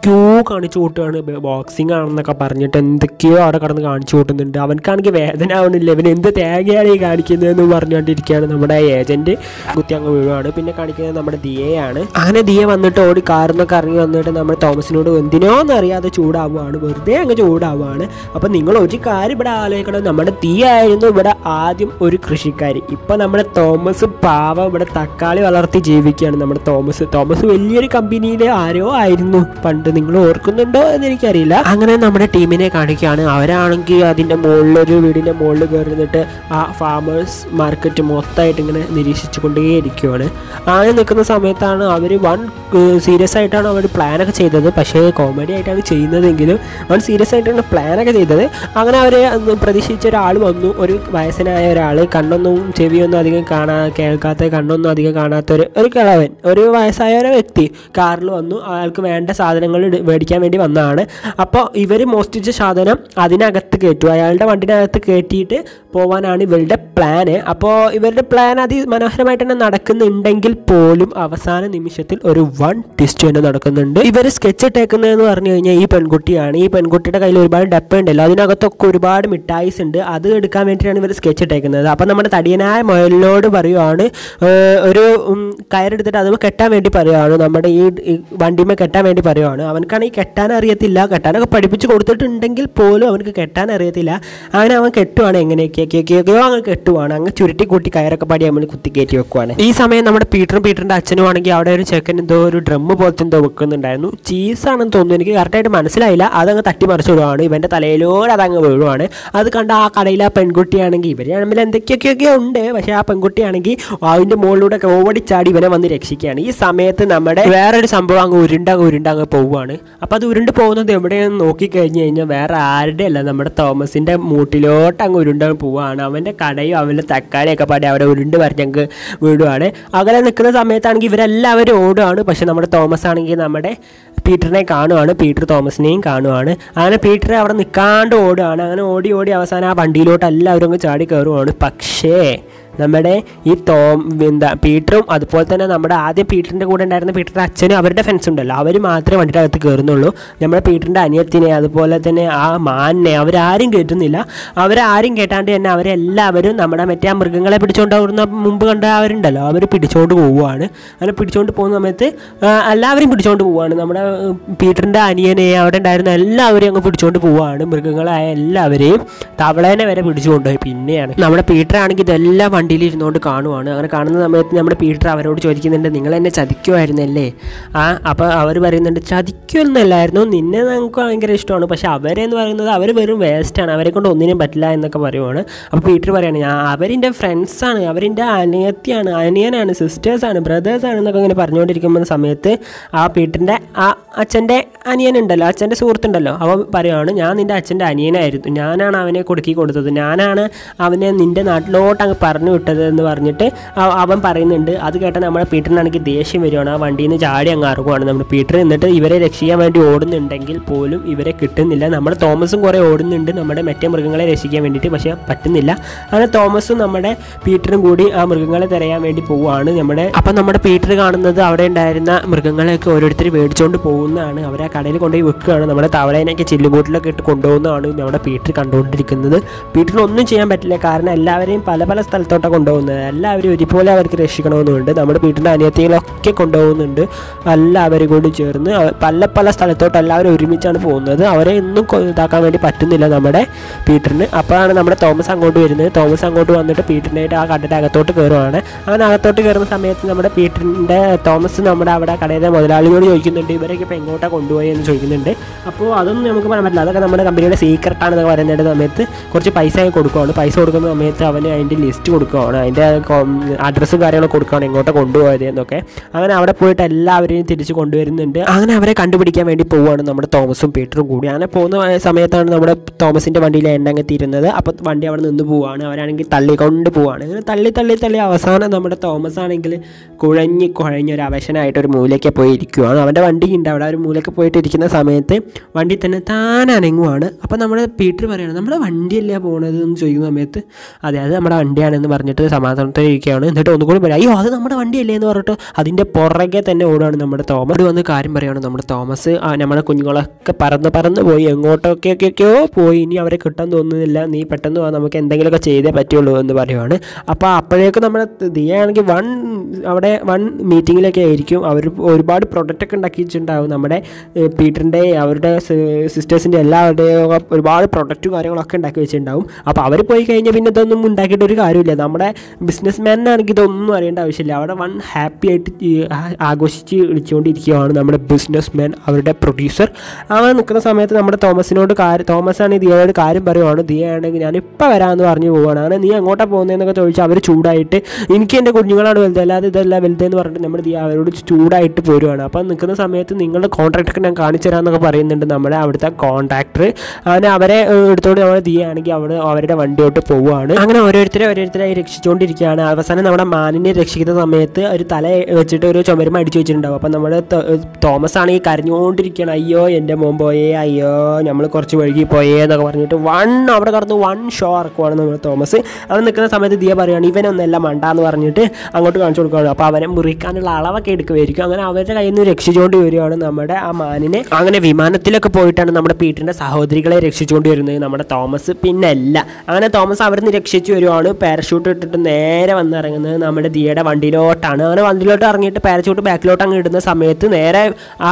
എന്തൊക്കെയോ കാണിച്ചു കൂട്ടുകയാണ്, ബോക്സിങ് ആണെന്നൊക്കെ പറഞ്ഞിട്ട് എന്തൊക്കെയോ അവിടെ കിടന്ന് കാണിച്ചു കൂട്ടുന്നുണ്ട്. അവനക്കാണെങ്കിൽ വേദന ആവണില്ല, ഇവൻ എന്ത് തേങ്ങയാണ് ഈ കാണിക്കുന്നതെന്ന് പറഞ്ഞുകൊണ്ടിരിക്കുകയാണ്. നമ്മുടെ ഏജൻറ്റ് കുത്തി അങ്ങ് വീഴുവാണ്. പിന്നെ കാണിക്കുന്നത് നമ്മുടെ ദിയയാണ്. അങ്ങനെ ദിയ വന്നിട്ട് ഓടി കാറിന്നൊക്കെ ഇറങ്ങി വന്നിട്ട് നമ്മുടെ തോമസിനോട് എന്തിനോന്നറിയാതെ ചൂടാവുകയാണ്, വെറുതെ അങ്ങ് ചൂടാവുകയാണ്. അപ്പം നിങ്ങൾ ഒരു കാര്യം ഇവിടെ ആലോചിക്കണം, നമ്മുടെ ദിയ ആയിരുന്നു ഇവിടെ ആദ്യം ഒരു കൃഷിക്കാരി. ഇപ്പം നമ്മുടെ തോമസ് പാവം ഇവിടെ തക്കാളി വളർത്തി ജീവിക്കുകയാണ്. നമ്മുടെ തോമസ് വലിയൊരു കമ്പനിയിലെ ആരോ ആയിരുന്നു പണ്ട്, നിങ്ങൾ ഓർക്കുന്നുണ്ടോ എന്ന് എനിക്കറിയില്ല. അങ്ങനെ നമ്മുടെ ടീമിനെ കാണിക്കുകയാണ്. അവരാണെങ്കിൽ അതിൻ്റെ മുകളിലൊരു വീടിൻ്റെ മുകളിൽ കയറിന്നിട്ട് ആ ഫാമേഴ്സ് മാർക്കറ്റ് മൊത്തമായിട്ട് ഇങ്ങനെ നിരീക്ഷിച്ചു കൊണ്ടേയിരിക്കുകയാണ്. അങ്ങനെ നിൽക്കുന്ന സമയത്താണ് അവർ സീരിയസ് ആയിട്ടാണ് അവർ പ്ലാനൊക്കെ ചെയ്തത്, പക്ഷേ കോമഡി ആയിട്ടാണ് ചെയ്യുന്നതെങ്കിലും അവൻ സീരിയസ് ആയിട്ടാണ് പ്ലാനൊക്കെ ചെയ്തത്. അങ്ങനെ അവർ പ്രതീക്ഷിച്ച ഒരാൾ വന്നു, ഒരു വയസ്സനായ ഒരാൾ, കണ്ണൊന്നും ചെവിയൊന്നും അധികം കേൾക്കാത്ത, കണ്ണൊന്നും അധികം കാണാത്ത ഒരു കിളവൻ, ഒരു വയസ്സായ ഒരു വ്യക്തി കാറിൽ വന്നു. അയാൾക്ക് വേണ്ട സാധനങ്ങൾ മേടിക്കാൻ വേണ്ടി വന്നതാണ്. അപ്പോൾ ഇവർ മോഷ്ടിച്ച സാധനം അതിനകത്ത് കയറ്റു, അയാളുടെ വണ്ടിനകത്ത് കയറ്റിയിട്ട് പോകാനാണ് ഇവരുടെ പ്ലാന്. അപ്പോൾ ഇവരുടെ പ്ലാൻ അതിമനോഹരമായിട്ട് തന്നെ നടക്കുന്നുണ്ടെങ്കിൽ പോലും അവസാന നിമിഷത്തിൽ ഒരു ട്വിസ്റ്റ് തന്നെ നടക്കുന്നുണ്ട്. ഇവർ സ്കെച്ച് ഇട്ടേക്കുന്നതെന്ന് പറഞ്ഞു കഴിഞ്ഞാൽ ഈ പെൺകുട്ടിയാണ്. ഈ പെൺകുട്ടിയുടെ കയ്യിൽ ഒരുപാട് ഡപ്പ ഉണ്ടല്ലോ, അതിനകത്തൊക്കെ ഒരുപാട് മിഠായിസ് ഉണ്ട്, അത് എടുക്കാൻ വേണ്ടിയിട്ടാണ് ഇവർ സ്കെച്ച് ഇട്ടേക്കുന്നത്. അപ്പം നമ്മുടെ തടിയനായ മുയലിനോട് പറയുവാണ്, ഒരു കയറെടുത്തിട്ട് അത് കെട്ടാൻ വേണ്ടി പറയുവാണ്, നമ്മുടെ ഈ വണ്ടിമേ കെട്ടാൻ വേണ്ടി പറയുവാണ്. അവനക്കാണെങ്കിൽ കെട്ടാൻ അറിയത്തില്ല, കെട്ടാനൊക്കെ പഠിപ്പിച്ച് കൊടുത്തിട്ടുണ്ടെങ്കിൽ പോലും അവനക്ക് കെട്ടാൻ അറിയത്തില്ല. അങ്ങനെ അവൻ കെട്ടുവാണ്, എങ്ങനെയൊക്കെയോ അങ്ങ് കെട്ടുവാണ്, അങ്ങ് ചുരുട്ടി കൂട്ടി കയറൊക്കെ പാടി അവന് കുത്തി കയറ്റി വെക്കുവാണ്. ഈ സമയം നമ്മുടെ പീറ്ററിൻ്റെ അച്ഛനും ആണെങ്കിൽ അവിടെ ഒരു ചെക്കൻ എന്തോ ഒരു ഡ്രം പോലത്തെ എന്തോ വെക്കുന്നുണ്ടായിരുന്നു, ചീസാണെന്ന് തോന്നുന്നു, എനിക്ക് കറക്റ്റായിട്ട് മനസ്സിലായില്ല. അതങ്ങ് തട്ടി മറിച്ച് വിടുവാണ്, ഇവൻ്റെ തലയിലൂടെ അതങ്ങ് വീഴുവാണ്. അത് കണ്ട് ആ കടയിലെ ആ പെൺകുട്ടിയാണെങ്കിൽ, ഇവർ തമ്മിൽ എന്തൊക്കെയൊക്കെ ഉണ്ട്, പക്ഷേ ആ പെൺകുട്ടിയാണെങ്കിൽ അതിൻ്റെ മുകളിലൂടെ ഓടിച്ചാടി ഇവനെ വന്ന് രക്ഷിക്കുകയാണ്. ഈ സമയത്ത് നമ്മുടെ വേറൊരു സംഭവം അങ്ങ് ഉരുണ്ടങ്ങ് പോവുകയാണ്. അപ്പോൾ അത് ഉരുണ്ട് പോകുന്നത് എവിടെയെന്ന് നോക്കിക്കഴിഞ്ഞ് കഴിഞ്ഞാൽ വേറെ ആരുടെ അല്ല, നമ്മുടെ തോമസിൻ്റെ മൂട്ടിലോട്ട് അങ്ങ് ഉരുണ്ടങ്ങ് പോവുകയാണ്. അവൻ്റെ കടയും അവൻ്റെ തക്കാളിയൊക്കെ പാടി അവിടെ ഉരുണ്ട് വരഞ്ഞങ്ങ് വീടുവാണ്. അകലെ നിൽക്കുന്ന സമയത്താണെങ്കിൽ ഇവരെല്ലാവരും ഓടുകയാണ്. പക്ഷെ നമ്മുടെ തോമസ് ആണെങ്കിൽ നമ്മുടെ പീറ്ററിനെ കാണുവാണ്, പീറ്റർ തോമസിനെയും കാണുവാണ്. അങ്ങനെ പീറ്റർ അവിടെ നിൽക്കാണ്ട് ഓടുകയാണ്. അങ്ങനെ ഓടി അവസാനം ആ വണ്ടിയിലോട്ട് എല്ലാവരും അങ്ങ് ചാടി കയറുവാണ്. പക്ഷേ നമ്മുടെ ഈ പീറ്ററും അതുപോലെ തന്നെ നമ്മുടെ ആദ്യം പീറ്ററിൻ്റെ കൂടെ ഉണ്ടായിരുന്ന പീറ്ററിൻ്റെ അച്ഛനും അവരുടെ ഫ്രണ്ട്സ് ഉണ്ടല്ലോ, അവർ മാത്രമേ വണ്ടിയുടെ അകത്ത് കയറുന്നുള്ളൂ. നമ്മുടെ പീറ്ററിൻ്റെ അനിയത്തിനെ അതുപോലെ തന്നെ ആ മാനിനെ അവരാരും കയറ്റുന്നില്ല. അവരാരും കേട്ടാണ്ട് തന്നെ അവരെല്ലാവരും നമ്മുടെ മറ്റേ ആ മൃഗങ്ങളെ പിടിച്ചുകൊണ്ട് മുമ്പ് കണ്ട അവരുണ്ടല്ലോ, അവർ പിടിച്ചുകൊണ്ട് പോവുകയാണ്. അങ്ങനെ പിടിച്ചുകൊണ്ട് പോകുന്ന സമയത്ത് എല്ലാവരും പിടിച്ചുകൊണ്ട് പോവുകയാണ്. നമ്മുടെ പീറ്ററിൻ്റെ അനിയനെ അവിടെ ഉണ്ടായിരുന്ന എല്ലാവരെയും അങ്ങ് പിടിച്ചുകൊണ്ട് പോവുകയാണ്. മൃഗങ്ങളായ എല്ലാവരെയും, തവളേനെ വരെ പിടിച്ചുകൊണ്ടുപോയി. പിന്നെയാണ് നമ്മുടെ പീറ്ററാണെങ്കിൽ ഇതെല്ലാം വണ്ടിയിൽ ഇരുന്നുകൊണ്ട് കാണുവാണ്. അങ്ങനെ കാണുന്ന സമയത്ത് നമ്മുടെ പീറ്റർ അവരോട് ചോദിക്കുന്നുണ്ട്, നിങ്ങൾ എന്നെ ചതിക്കുമായിരുന്നല്ലേ? അപ്പോൾ അവർ പറയുന്നുണ്ട്, ചതിക്കുമെന്നല്ലായിരുന്നു, നിന്നെ ഞങ്ങൾക്ക് ഭയങ്കര ഇഷ്ടമാണ്, പക്ഷെ അവരെന്ന് പറയുന്നത് അവർ വെറും വേസ്റ്റാണ്, അവരെ കൊണ്ട് ഒന്നിനും പറ്റില്ല എന്നൊക്കെ പറയുവാണ്. അപ്പോൾ പീറ്റർ പറയാണ്, അവരിൻ്റെ ഫ്രണ്ട്സാണ്, അവരിൻ്റെ അനിയനാണ്, സിസ്റ്റേഴ്സാണ്, ബ്രദേഴ്സാണ് എന്നൊക്കെ ഇങ്ങനെ പറഞ്ഞുകൊണ്ടിരിക്കുന്ന സമയത്ത് ആ പീറ്ററിൻ്റെ ആ അച്ഛൻ്റെ അനിയനുണ്ടല്ലോ, അച്ഛൻ്റെ സുഹൃത്തുണ്ടല്ലോ, അവൻ പറയുവാണ്, ഞാൻ നിൻ്റെ അച്ഛൻ്റെ അനിയനായിരുന്നു, ഞാനാണ് അവനെ കൊടുക്കി കൊടുത്തത്, ഞാനാണ് അവനെ നിൻ്റെ നാട്ടിലോട്ട് അങ്ങ് പറഞ്ഞു വിട്ടത് എന്ന് പറഞ്ഞിട്ട് അവൻ പറയുന്നുണ്ട്. അത് കേട്ടാൽ നമ്മുടെ പീറ്ററിനാണെങ്കിൽ ദേഷ്യം വരുവാണ്. ആ വണ്ടിയിൽ നിന്ന് ചാടി അങ്ങ് ഇറങ്ങുവാണ് നമ്മുടെ പീറ്റർ. എന്നിട്ട് ഇവരെ രക്ഷിക്കാൻ വേണ്ടി ഓടുന്നുണ്ടെങ്കിൽ പോലും ഇവരെ കിട്ടുന്നില്ല. നമ്മുടെ തോമസും കുറേ ഓടുന്നുണ്ട് നമ്മുടെ മറ്റേ മൃഗങ്ങളെ രക്ഷിക്കാൻ വേണ്ടിയിട്ട്, പക്ഷേ പറ്റുന്നില്ല. അങ്ങനെ തോമസും നമ്മുടെ പീറ്ററും കൂടി ആ മൃഗങ്ങളെ തിരയാൻ വേണ്ടി പോവുകയാണ്. അപ്പം നമ്മുടെ പീറ്റർ കാണുന്നത് അവിടെ ഉണ്ടായിരുന്ന മൃഗങ്ങളെയൊക്കെ ഓരോരുത്തർ മേടിച്ചുകൊണ്ട് പോകുന്നതാണ്. അവരെ കടയിൽ കൊണ്ടുപോയി വെക്കുകയാണ്. നമ്മുടെ തവളേനെയൊക്കെ ചില്ലുകൂട്ടിലൊക്കെ ഇട്ട് കൊണ്ടുപോകുന്നതാണ് നമ്മുടെ പീറ്റർ കണ്ടുകൊണ്ടിരിക്കുന്നത്. പീറ്ററിന് ഒന്നും ചെയ്യാൻ പറ്റില്ല, കാരണം എല്ലാവരെയും പല സ്ഥലത്തോട്ടാണ് കൊണ്ടുപോകുന്നത്. എല്ലാവരും ഒരുപോലെ അവർക്ക് രക്ഷിക്കണമെന്നുണ്ട്. നമ്മുടെ വീട്ടിൻ്റെ അനിയത്തികളൊക്കെ കൊണ്ടുപോകുന്നുണ്ട്. എല്ലാവരും കൂടി ചേർന്ന് പല സ്ഥലത്തോട്ട് എല്ലാവരും ഒരുമിച്ചാണ് പോകുന്നത്. അവരെ ഒന്നും ഇതാക്കാൻ വേണ്ടി പറ്റുന്നില്ല നമ്മുടെ പീറ്ററിന്. അപ്പോഴാണ് നമ്മുടെ തോമസ് അങ്ങോട്ട് വരുന്നത്. തോമസ് അങ്ങോട്ട് വന്നിട്ട് പീറ്ററിനായിട്ട് ആ കടയുടെ അകത്തോട്ട് കയറുവാണ്. അങ്ങനെ അകത്തോട്ട് കയറുന്ന സമയത്ത് നമ്മുടെ പീറ്ററിൻ്റെ തോമസ് നമ്മുടെ അവിടെ കടയുടെ മുതലാളിയോട് ചോദിക്കുന്നുണ്ട്, ഇവരൊക്കെ ഇപ്പോൾ എങ്ങോട്ടാണ് കൊണ്ടുപോയി എന്ന് ചോദിക്കുന്നുണ്ട്. അപ്പോൾ അതൊന്നും നമുക്ക് പറയാൻ പറ്റില്ല, അതൊക്കെ നമ്മുടെ കമ്പനിയുടെ സീക്രട്ടാണെന്ന് പറയുന്ന സമയത്ത് കുറച്ച് പൈസ കൊടുക്കുകയാണ്. പൈസ കൊടുക്കുന്ന സമയത്ത് അവന് അതിൻ്റെ ലിസ്റ്റ് കൊടുക്കുകയാണ്, അതിൻ്റെ അഡ്രസ്സും കാര്യങ്ങളൊക്കെ കൊടുക്കുകയാണ്, എങ്ങോട്ടാണ് കൊണ്ടുപോയത് എന്നൊക്കെ. അങ്ങനെ അവിടെ പോയിട്ട് എല്ലാവരെയും തിരിച്ച് കൊണ്ടുവരുന്നുണ്ട്. അങ്ങനെ അവരെ കണ്ടുപിടിക്കാൻ വേണ്ടി പോവുകയാണ് നമ്മുടെ തോമസും പീറ്ററും കൂടി. അങ്ങനെ പോകുന്ന സമയത്താണ് നമ്മുടെ തോമസിൻ്റെ വണ്ടിയിൽ എണ്ണ തീരുന്നത്. അപ്പോൾ വണ്ടി അവിടെ നിന്ന് പോവുകയാണ്. അവരാണെങ്കിൽ തള്ളിക്കൊണ്ട് പോവുകയാണ്. അങ്ങനെ തള്ളി അവസാനം നമ്മുടെ തോമസ് ആണെങ്കിൽ കുഴഞ്ഞൊരു അവശനായിട്ട് ഒരു മൂലയ്ക്ക് പോയി ഇരിക്കുകയാണ്. അവൻ്റെ വണ്ടി ഉണ്ട് അവിടെ, ഒരു മൂലയ്ക്ക് പോയിട്ട് ഇരിക്കുന്ന സമയത്ത് വണ്ടി തന്നെ താൻ അനങ്ങുവാണ്. അപ്പോൾ നമ്മുടെ പീറ്റർ പറയുകയാണ്, നമ്മുടെ വണ്ടിയല്ലേ പോകണത് എന്ന് ചോദിക്കുന്ന സമയത്ത്, അതെ അത് നമ്മുടെ വണ്ടിയാണെന്ന് പറഞ്ഞിട്ട് സമാധാനത്തോടെ ഇരിക്കുകയാണ്. എന്നിട്ട് ഒന്നുകൂടി പറയാം, അയ്യോ അത് നമ്മുടെ വണ്ടിയല്ലേ എന്ന് പറഞ്ഞിട്ട് അതിൻ്റെ പുറകെ തന്നെ ഓടുകയാണ് നമ്മുടെ തോമസ്. ഇവിടെ വന്ന് കാര്യം പറയുകയാണ് നമ്മുടെ തോമസ്, നമ്മുടെ കുഞ്ഞുങ്ങളൊക്കെ പറന്ന് പോയി, എങ്ങോട്ടൊക്കെയൊക്കെയോ പോയി, ഇനി അവരെ കിട്ടാൻ തോന്നുന്നില്ല, നീ പെട്ടെന്ന് വാ, നമുക്ക് എന്തെങ്കിലുമൊക്കെ ചെയ്തേ പറ്റുള്ളൂ എന്ന് പറയുവാണ്. അപ്പോൾ അപ്പോഴേക്കും നമ്മുടെ ദിയയാണെങ്കിൽ അവിടെ മീറ്റിങ്ങിലൊക്കെ ആയിരിക്കും. അവർ ഒരുപാട് പ്രൊഡക്റ്റൊക്കെ ഉണ്ടാക്കി വെച്ചിട്ടുണ്ടാവും. നമ്മുടെ പീറ്ററിൻ്റെ അവരുടെ സിസ്റ്റേഴ്സിൻ്റെ എല്ലാവരുടെയും ഒരുപാട് പ്രൊഡക്റ്റും കാര്യങ്ങളൊക്കെ ഉണ്ടാക്കി വെച്ചിട്ടുണ്ടാവും. അപ്പോൾ അവർ പോയി കഴിഞ്ഞാൽ പിന്നെ ഇതൊന്നും ഉണ്ടാക്കിയിട്ട് ഒരു കാര്യമില്ല. നമ്മുടെ ബിസിനസ് മാനാണെങ്കിൽ ഇതൊന്നും അറിയേണ്ട ആവശ്യമില്ല. അവിടെ ഹാപ്പി ആയിട്ട് ആഘോഷിച്ച് വിളിച്ചുകൊണ്ടിരിക്കുകയാണ് നമ്മുടെ ബിസിനസ് മാൻ, അവരുടെ പ്രൊഡ്യൂസർ. അങ്ങനെ നിൽക്കുന്ന സമയത്ത് നമ്മുടെ തോമസാണ് ദിയയോട് കാര്യം പറയുവാണ്. ദിയയാണെങ്കിൽ ഞാനിപ്പോൾ വരാമെന്ന് പറഞ്ഞു പോവുകയാണ്. അങ്ങനെ നീ എങ്ങോട്ടാണ് പോകുന്നതെന്നൊക്കെ ചോദിച്ചാൽ അവർ ചൂടായിട്ട്, എനിക്ക് എൻ്റെ കുഞ്ഞുങ്ങളാണ് വലുത്, അല്ലാതെ ഇതല്ല വലുതെന്ന് പറഞ്ഞിട്ട് നമ്മുടെ ദിയ അവരോട് ചൂടായിട്ട് പോരുവാണ്. അപ്പം നിൽക്കുന്ന സമയത്ത് നിങ്ങളുടെ കോൺട്രാക്ടർക്ക് ഞാൻ കാണിച്ചു തരാമെന്നൊക്കെ പറയുന്നുണ്ട് നമ്മുടെ അവിടുത്തെ കോൺട്രാക്ടർ. അങ്ങനെ അവരെ എടുത്തോണ്ട് നമ്മുടെ ദിയ ആണെങ്കിൽ അവരുടെ വണ്ടിയോട്ട് പോവുകയാണ്. അങ്ങനെ ഓരോരുത്തരായി രക്ഷിച്ചുകൊണ്ടിരിക്കുകയാണ്. അവസാനം നമ്മുടെ മാനിനെ രക്ഷിക്കുന്ന സമയത്ത് ഒരു തല വെച്ചിട്ട് ഒരു ചുമരുമ അടിച്ചു വെച്ചിട്ടുണ്ടാവും. അപ്പം നമ്മുടെ തോമസ് ആണെങ്കിൽ കരഞ്ഞുകൊണ്ടിരിക്കുകയാണ്, അയ്യോ എൻ്റെ മോൻ പോയേ, അയ്യോ നമ്മൾ കുറച്ച് വഴുകി പോയേ എന്നൊക്കെ പറഞ്ഞിട്ട് അവിടെ കടന്ന് ഷോ ഇറക്കുവാണ് നമ്മുടെ തോമസ്. അവിടെ നിൽക്കുന്ന സമയത്ത് ദിയ പറയുകയാണ്, ഇവനൊന്നല്ല മണ്ടാന്ന് പറഞ്ഞിട്ട് അങ്ങോട്ട് കാണിച്ചു കൊടുക്കുകയാണ്. അപ്പോൾ അവനെ മുറിക്കാനുള്ള അളവൊക്കെ എടുക്കുമായിരിക്കും. അങ്ങനെ അവരുടെ കയ്യിൽ നിന്ന് രക്ഷിച്ചുകൊണ്ട് വരികയാണ് നമ്മുടെ ആ മാനിനെ. അങ്ങനെ വിമാനത്തിലൊക്കെ പോയിട്ടാണ് നമ്മുടെ പീറ്ററിൻ്റെ സഹോദരികളെ രക്ഷിച്ചുകൊണ്ട് വരുന്നത് നമ്മുടെ തോമസ്. പിന്നെ അല്ല, അങ്ങനെ തോമസ് അവരിൽ നിന്ന് രക്ഷിച്ചു വരുവാണ്. പാരഷൂട്ട് ഇട്ടിട്ട് നേരെ വന്നിറങ്ങുന്നത് നമ്മുടെ ദിയയുടെ വണ്ടിയിലോട്ടാണ്. അങ്ങനെ വണ്ടിയിലോട്ട് ഇറങ്ങിയിട്ട് പാരഷൂട്ട് ബാക്കിലോട്ട് അങ്ങ് ഇടുന്ന സമയത്ത് നേരെ ആ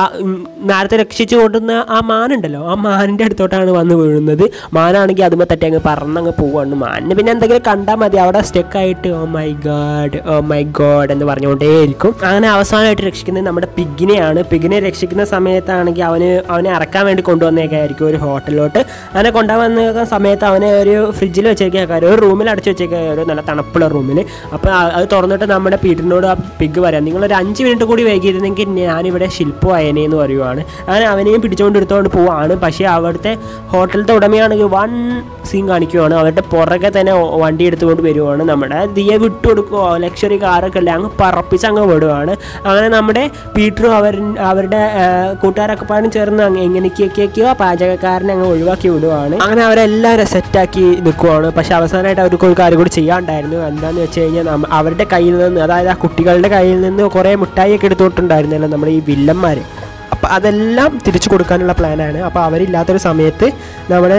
നേരത്തെ രക്ഷിച്ചു കൊണ്ടുവന്ന ആ മാനുണ്ടല്ലോ, ആ മാനിൻ്റെ അടുത്തോട്ടാണ് വന്ന് വീഴുന്നത്. മാനാണെങ്കിൽ അതുമ്പോൾ തട്ടി അങ്ങ് പറന്നങ്ങ് പോവാണ്. മാനിന് പിന്നെ എന്തെങ്കിലും കണ്ടാൽ മതി, അവിടെ സ്റ്റെക്കായിട്ട് ഓ മൈ ഗോഡ് എന്ന് പറഞ്ഞുകൊണ്ടേയിരിക്കും. അങ്ങനെ അവസാനമായിട്ട് രക്ഷിക്കുന്നത് നമ്മുടെ പിഗിനെ രക്ഷിക്കുന്ന സമയത്താണെങ്കിൽ അവനെ ഇറക്കാൻ വേണ്ടി കൊണ്ടുവന്നേക്കായിരിക്കും ഒരു ഹോട്ടലിലോട്ട്. അങ്ങനെ കൊണ്ടുവന്ന സമയത്ത് അവനെ ഒരു ഫ്രിഡ്ജിൽ വെച്ചേക്കാറ്, ഒരു റൂമിൽ അടച്ചു വെച്ചേക്കാറ്, ഒരു നല്ല തണുപ്പുള്ള റൂമിൽ. അപ്പോൾ അത് തുറന്നിട്ട് നമ്മുടെ പീറ്ററിനോട് ആ പിഗ് പറയാം, നിങ്ങളൊരു 5 മിനിറ്റ് കൂടി വൈകിയിരുന്നെങ്കിൽ ഞാനിവിടെ ശില്പമായേനെ എന്ന് പറയുവാണ്. അങ്ങനെ അവനെയും എടുത്തുകൊണ്ട് പോവാണ്. പക്ഷേ അവിടുത്തെ ഹോട്ടലിലത്തെ ഉടമയാണെങ്കിൽ സീൻ കാണിക്കുവാണ്. അവരുടെ പുറകെ തന്നെ വണ്ടി എടുത്തുകൊണ്ട് വരുവാണ്. നമ്മുടെ ദിയെ വിട്ടുകൊടുക്കുമോ, ലക്ഷറി കാറൊക്കെ അല്ലേ, അങ്ങ് പറപ്പിച്ച് അങ്ങ് വിടുവാണ്. അങ്ങനെ നമ്മുടെ പീറ്ററും അവരുടെ കൂട്ടുകാരൊക്കെ പാടും ചേർന്ന് എങ്ങനെയൊക്കെയോ പാചകക്കാരനെ അങ്ങ് ഒഴിവാക്കി വിടുവാണ്. അങ്ങനെ അവരെല്ലാവരും സെറ്റാക്കി നിൽക്കുവാണ്. പക്ഷേ അവസാനമായിട്ട് അവർക്ക് ഒരു കാര്യം കൂടി ചെയ്യാണ്ടായിരുന്നു. എന്താണെന്ന് വെച്ച് കഴിഞ്ഞാൽ അവരുടെ കയ്യിൽ നിന്ന്, അതായത് ആ കുട്ടികളുടെ കയ്യിൽ നിന്ന് കുറേ മിഠായിയൊക്കെ എടുത്തുകൊണ്ടുണ്ടായിരുന്നല്ലോ നമ്മുടെ ഈ വില്ലന്മാർ. അപ്പോൾ അതെല്ലാം തിരിച്ചു കൊടുക്കാനുള്ള പ്ലാനാണ്. അപ്പോൾ അവരില്ലാത്തൊരു സമയത്ത് നമ്മുടെ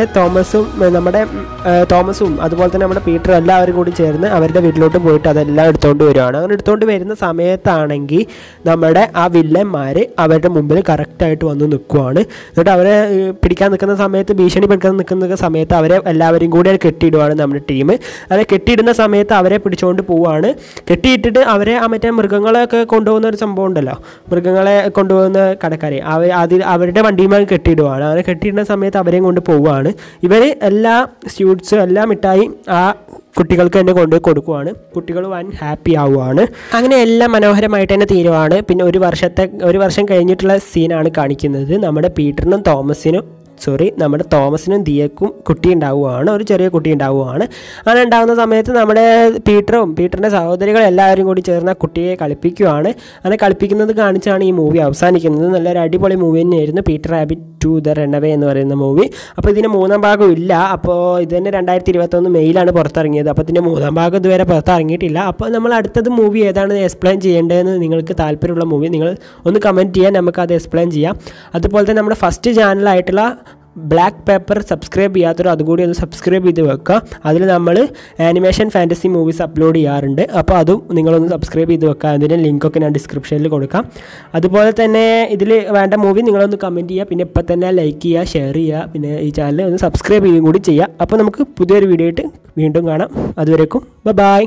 തോമസും അതുപോലെ തന്നെ നമ്മുടെ പീറ്ററും എല്ലാവരും കൂടി ചേർന്ന് അവരുടെ വീട്ടിലോട്ട് പോയിട്ട് അതെല്ലാം എടുത്തുകൊണ്ട് വരുവാണ്. അങ്ങനെ എടുത്തുകൊണ്ട് വരുന്ന സമയത്താണെങ്കിൽ നമ്മുടെ ആ വില്ലന്മാർ അവരുടെ മുമ്പിൽ കറക്റ്റായിട്ട് വന്ന് നിൽക്കുവാണ്. എന്നിട്ട് അവരെ പിടിക്കാൻ നിൽക്കുന്ന സമയത്ത്, ഭീഷണി പിടിക്കാൻ നിൽക്കുന്ന സമയത്ത് അവരെ എല്ലാവരും കൂടി കെട്ടിയിടുവാണ് നമ്മുടെ ടീം. അങ്ങനെ കെട്ടിയിടുന്ന സമയത്ത് അവരെ പിടിച്ചുകൊണ്ട് പോവുകയാണ്. കെട്ടിയിട്ടിട്ട് അവരെ ആ മറ്റേ മൃഗങ്ങളെയൊക്കെ കൊണ്ടുപോകുന്ന ഒരു സംഭവം ഉണ്ടല്ലോ, മൃഗങ്ങളെ കൊണ്ടുപോകുന്ന കടക്കാർ, അവരുടെ വണ്ടിയുമായി കെട്ടിയിടുവാണ്. അങ്ങനെ കെട്ടിയിടുന്ന സമയത്ത് അവരെയും കൊണ്ട് പോവുകയാണ്. ഇവർ എല്ലാ സ്വീറ്റ്സും എല്ലാ മിഠായിയും ആ കുട്ടികൾക്ക് തന്നെ കൊണ്ടുപോയി കൊടുക്കുവാണ്. കുട്ടികൾ ഹാപ്പി ആവുകയാണ്. അങ്ങനെ എല്ലാം മനോഹരമായിട്ട് തന്നെ തീരുവാണ്. പിന്നെ ഒരു വർഷം കഴിഞ്ഞിട്ടുള്ള സീനാണ് കാണിക്കുന്നത്. നമ്മുടെ നമ്മുടെ തോമസിനും ദിയക്കും കുട്ടി ഉണ്ടാവുകയാണ്, ഒരു ചെറിയ കുട്ടി ഉണ്ടാവുകയാണ്. അങ്ങനെ ഉണ്ടാകുന്ന സമയത്ത് നമ്മുടെ പീറ്ററിൻ്റെ സഹോദരികൾ എല്ലാവരും കൂടി ചേർന്ന് കുട്ടിയെ കളിപ്പിക്കുകയാണ്. അങ്ങനെ കളിപ്പിക്കുന്നത് കാണിച്ചാണ് ഈ മൂവി അവസാനിക്കുന്നത്. നല്ലൊരു അടിപൊളി മൂവി തന്നെയായിരുന്നു പീറ്റർ റാബിറ്റ് 2 ദ റൺഅവേ എന്ന് പറയുന്ന മൂവി. അപ്പോൾ ഇതിന് 3ാം ഭാഗം ഇല്ല. അപ്പോൾ ഇത് തന്നെ 2021 മെയ്യിലാണ് പുറത്തിറങ്ങിയത്. അപ്പോൾ ഇതിൻ്റെ 3ാം ഭാഗം ഇതുവരെ പുറത്തിറങ്ങിയിട്ടില്ല. അപ്പോൾ നമ്മൾ അടുത്തത് മൂവി ഏതാണ് എക്സ്പ്ലെയിൻ ചെയ്യേണ്ടതെന്ന് നിങ്ങൾക്ക് താല്പര്യമുള്ള മൂവി നിങ്ങൾ ഒന്ന് കമൻറ്റ് ചെയ്യാൻ, നമുക്കത് എക്സ്പ്ലെയിൻ ചെയ്യാം. അതുപോലെ തന്നെ നമ്മുടെ ഫസ്റ്റ് ചാനലായിട്ടുള്ള ബ്ലാക്ക് പേപ്പർ സബ്സ്ക്രൈബ് ചെയ്യാത്തവർ അതുകൂടി ഒന്ന് സബ്സ്ക്രൈബ് ചെയ്ത് വെക്കുക. അതിൽ നമ്മൾ ആനിമേഷൻ ഫാൻറ്റസി മൂവീസ് അപ്ലോഡ് ചെയ്യാറുണ്ട്. അപ്പോൾ അതും നിങ്ങളൊന്ന് സബ്സ്ക്രൈബ് ചെയ്ത് വെക്കുക. അതിൻ്റെ ലിങ്കൊക്കെ ഞാൻ ഡിസ്ക്രിപ്ഷനിൽ കൊടുക്കാം. അതുപോലെ തന്നെ ഇതിൽ വേണ്ട മൂവി നിങ്ങളൊന്ന് കമൻറ്റ് ചെയ്യുക. പിന്നെ ഇപ്പം തന്നെ ലൈക്ക് ചെയ്യുക, ഷെയർ ചെയ്യുക. പിന്നെ ഈ ചാനൽ ഒന്ന് സബ്സ്ക്രൈബ് ചെയ്യുകയും കൂടി ചെയ്യുക. അപ്പോൾ നമുക്ക് പുതിയൊരു വീഡിയോ ആയിട്ട് വീണ്ടും കാണാം. അതുവരേക്കും ബൈ.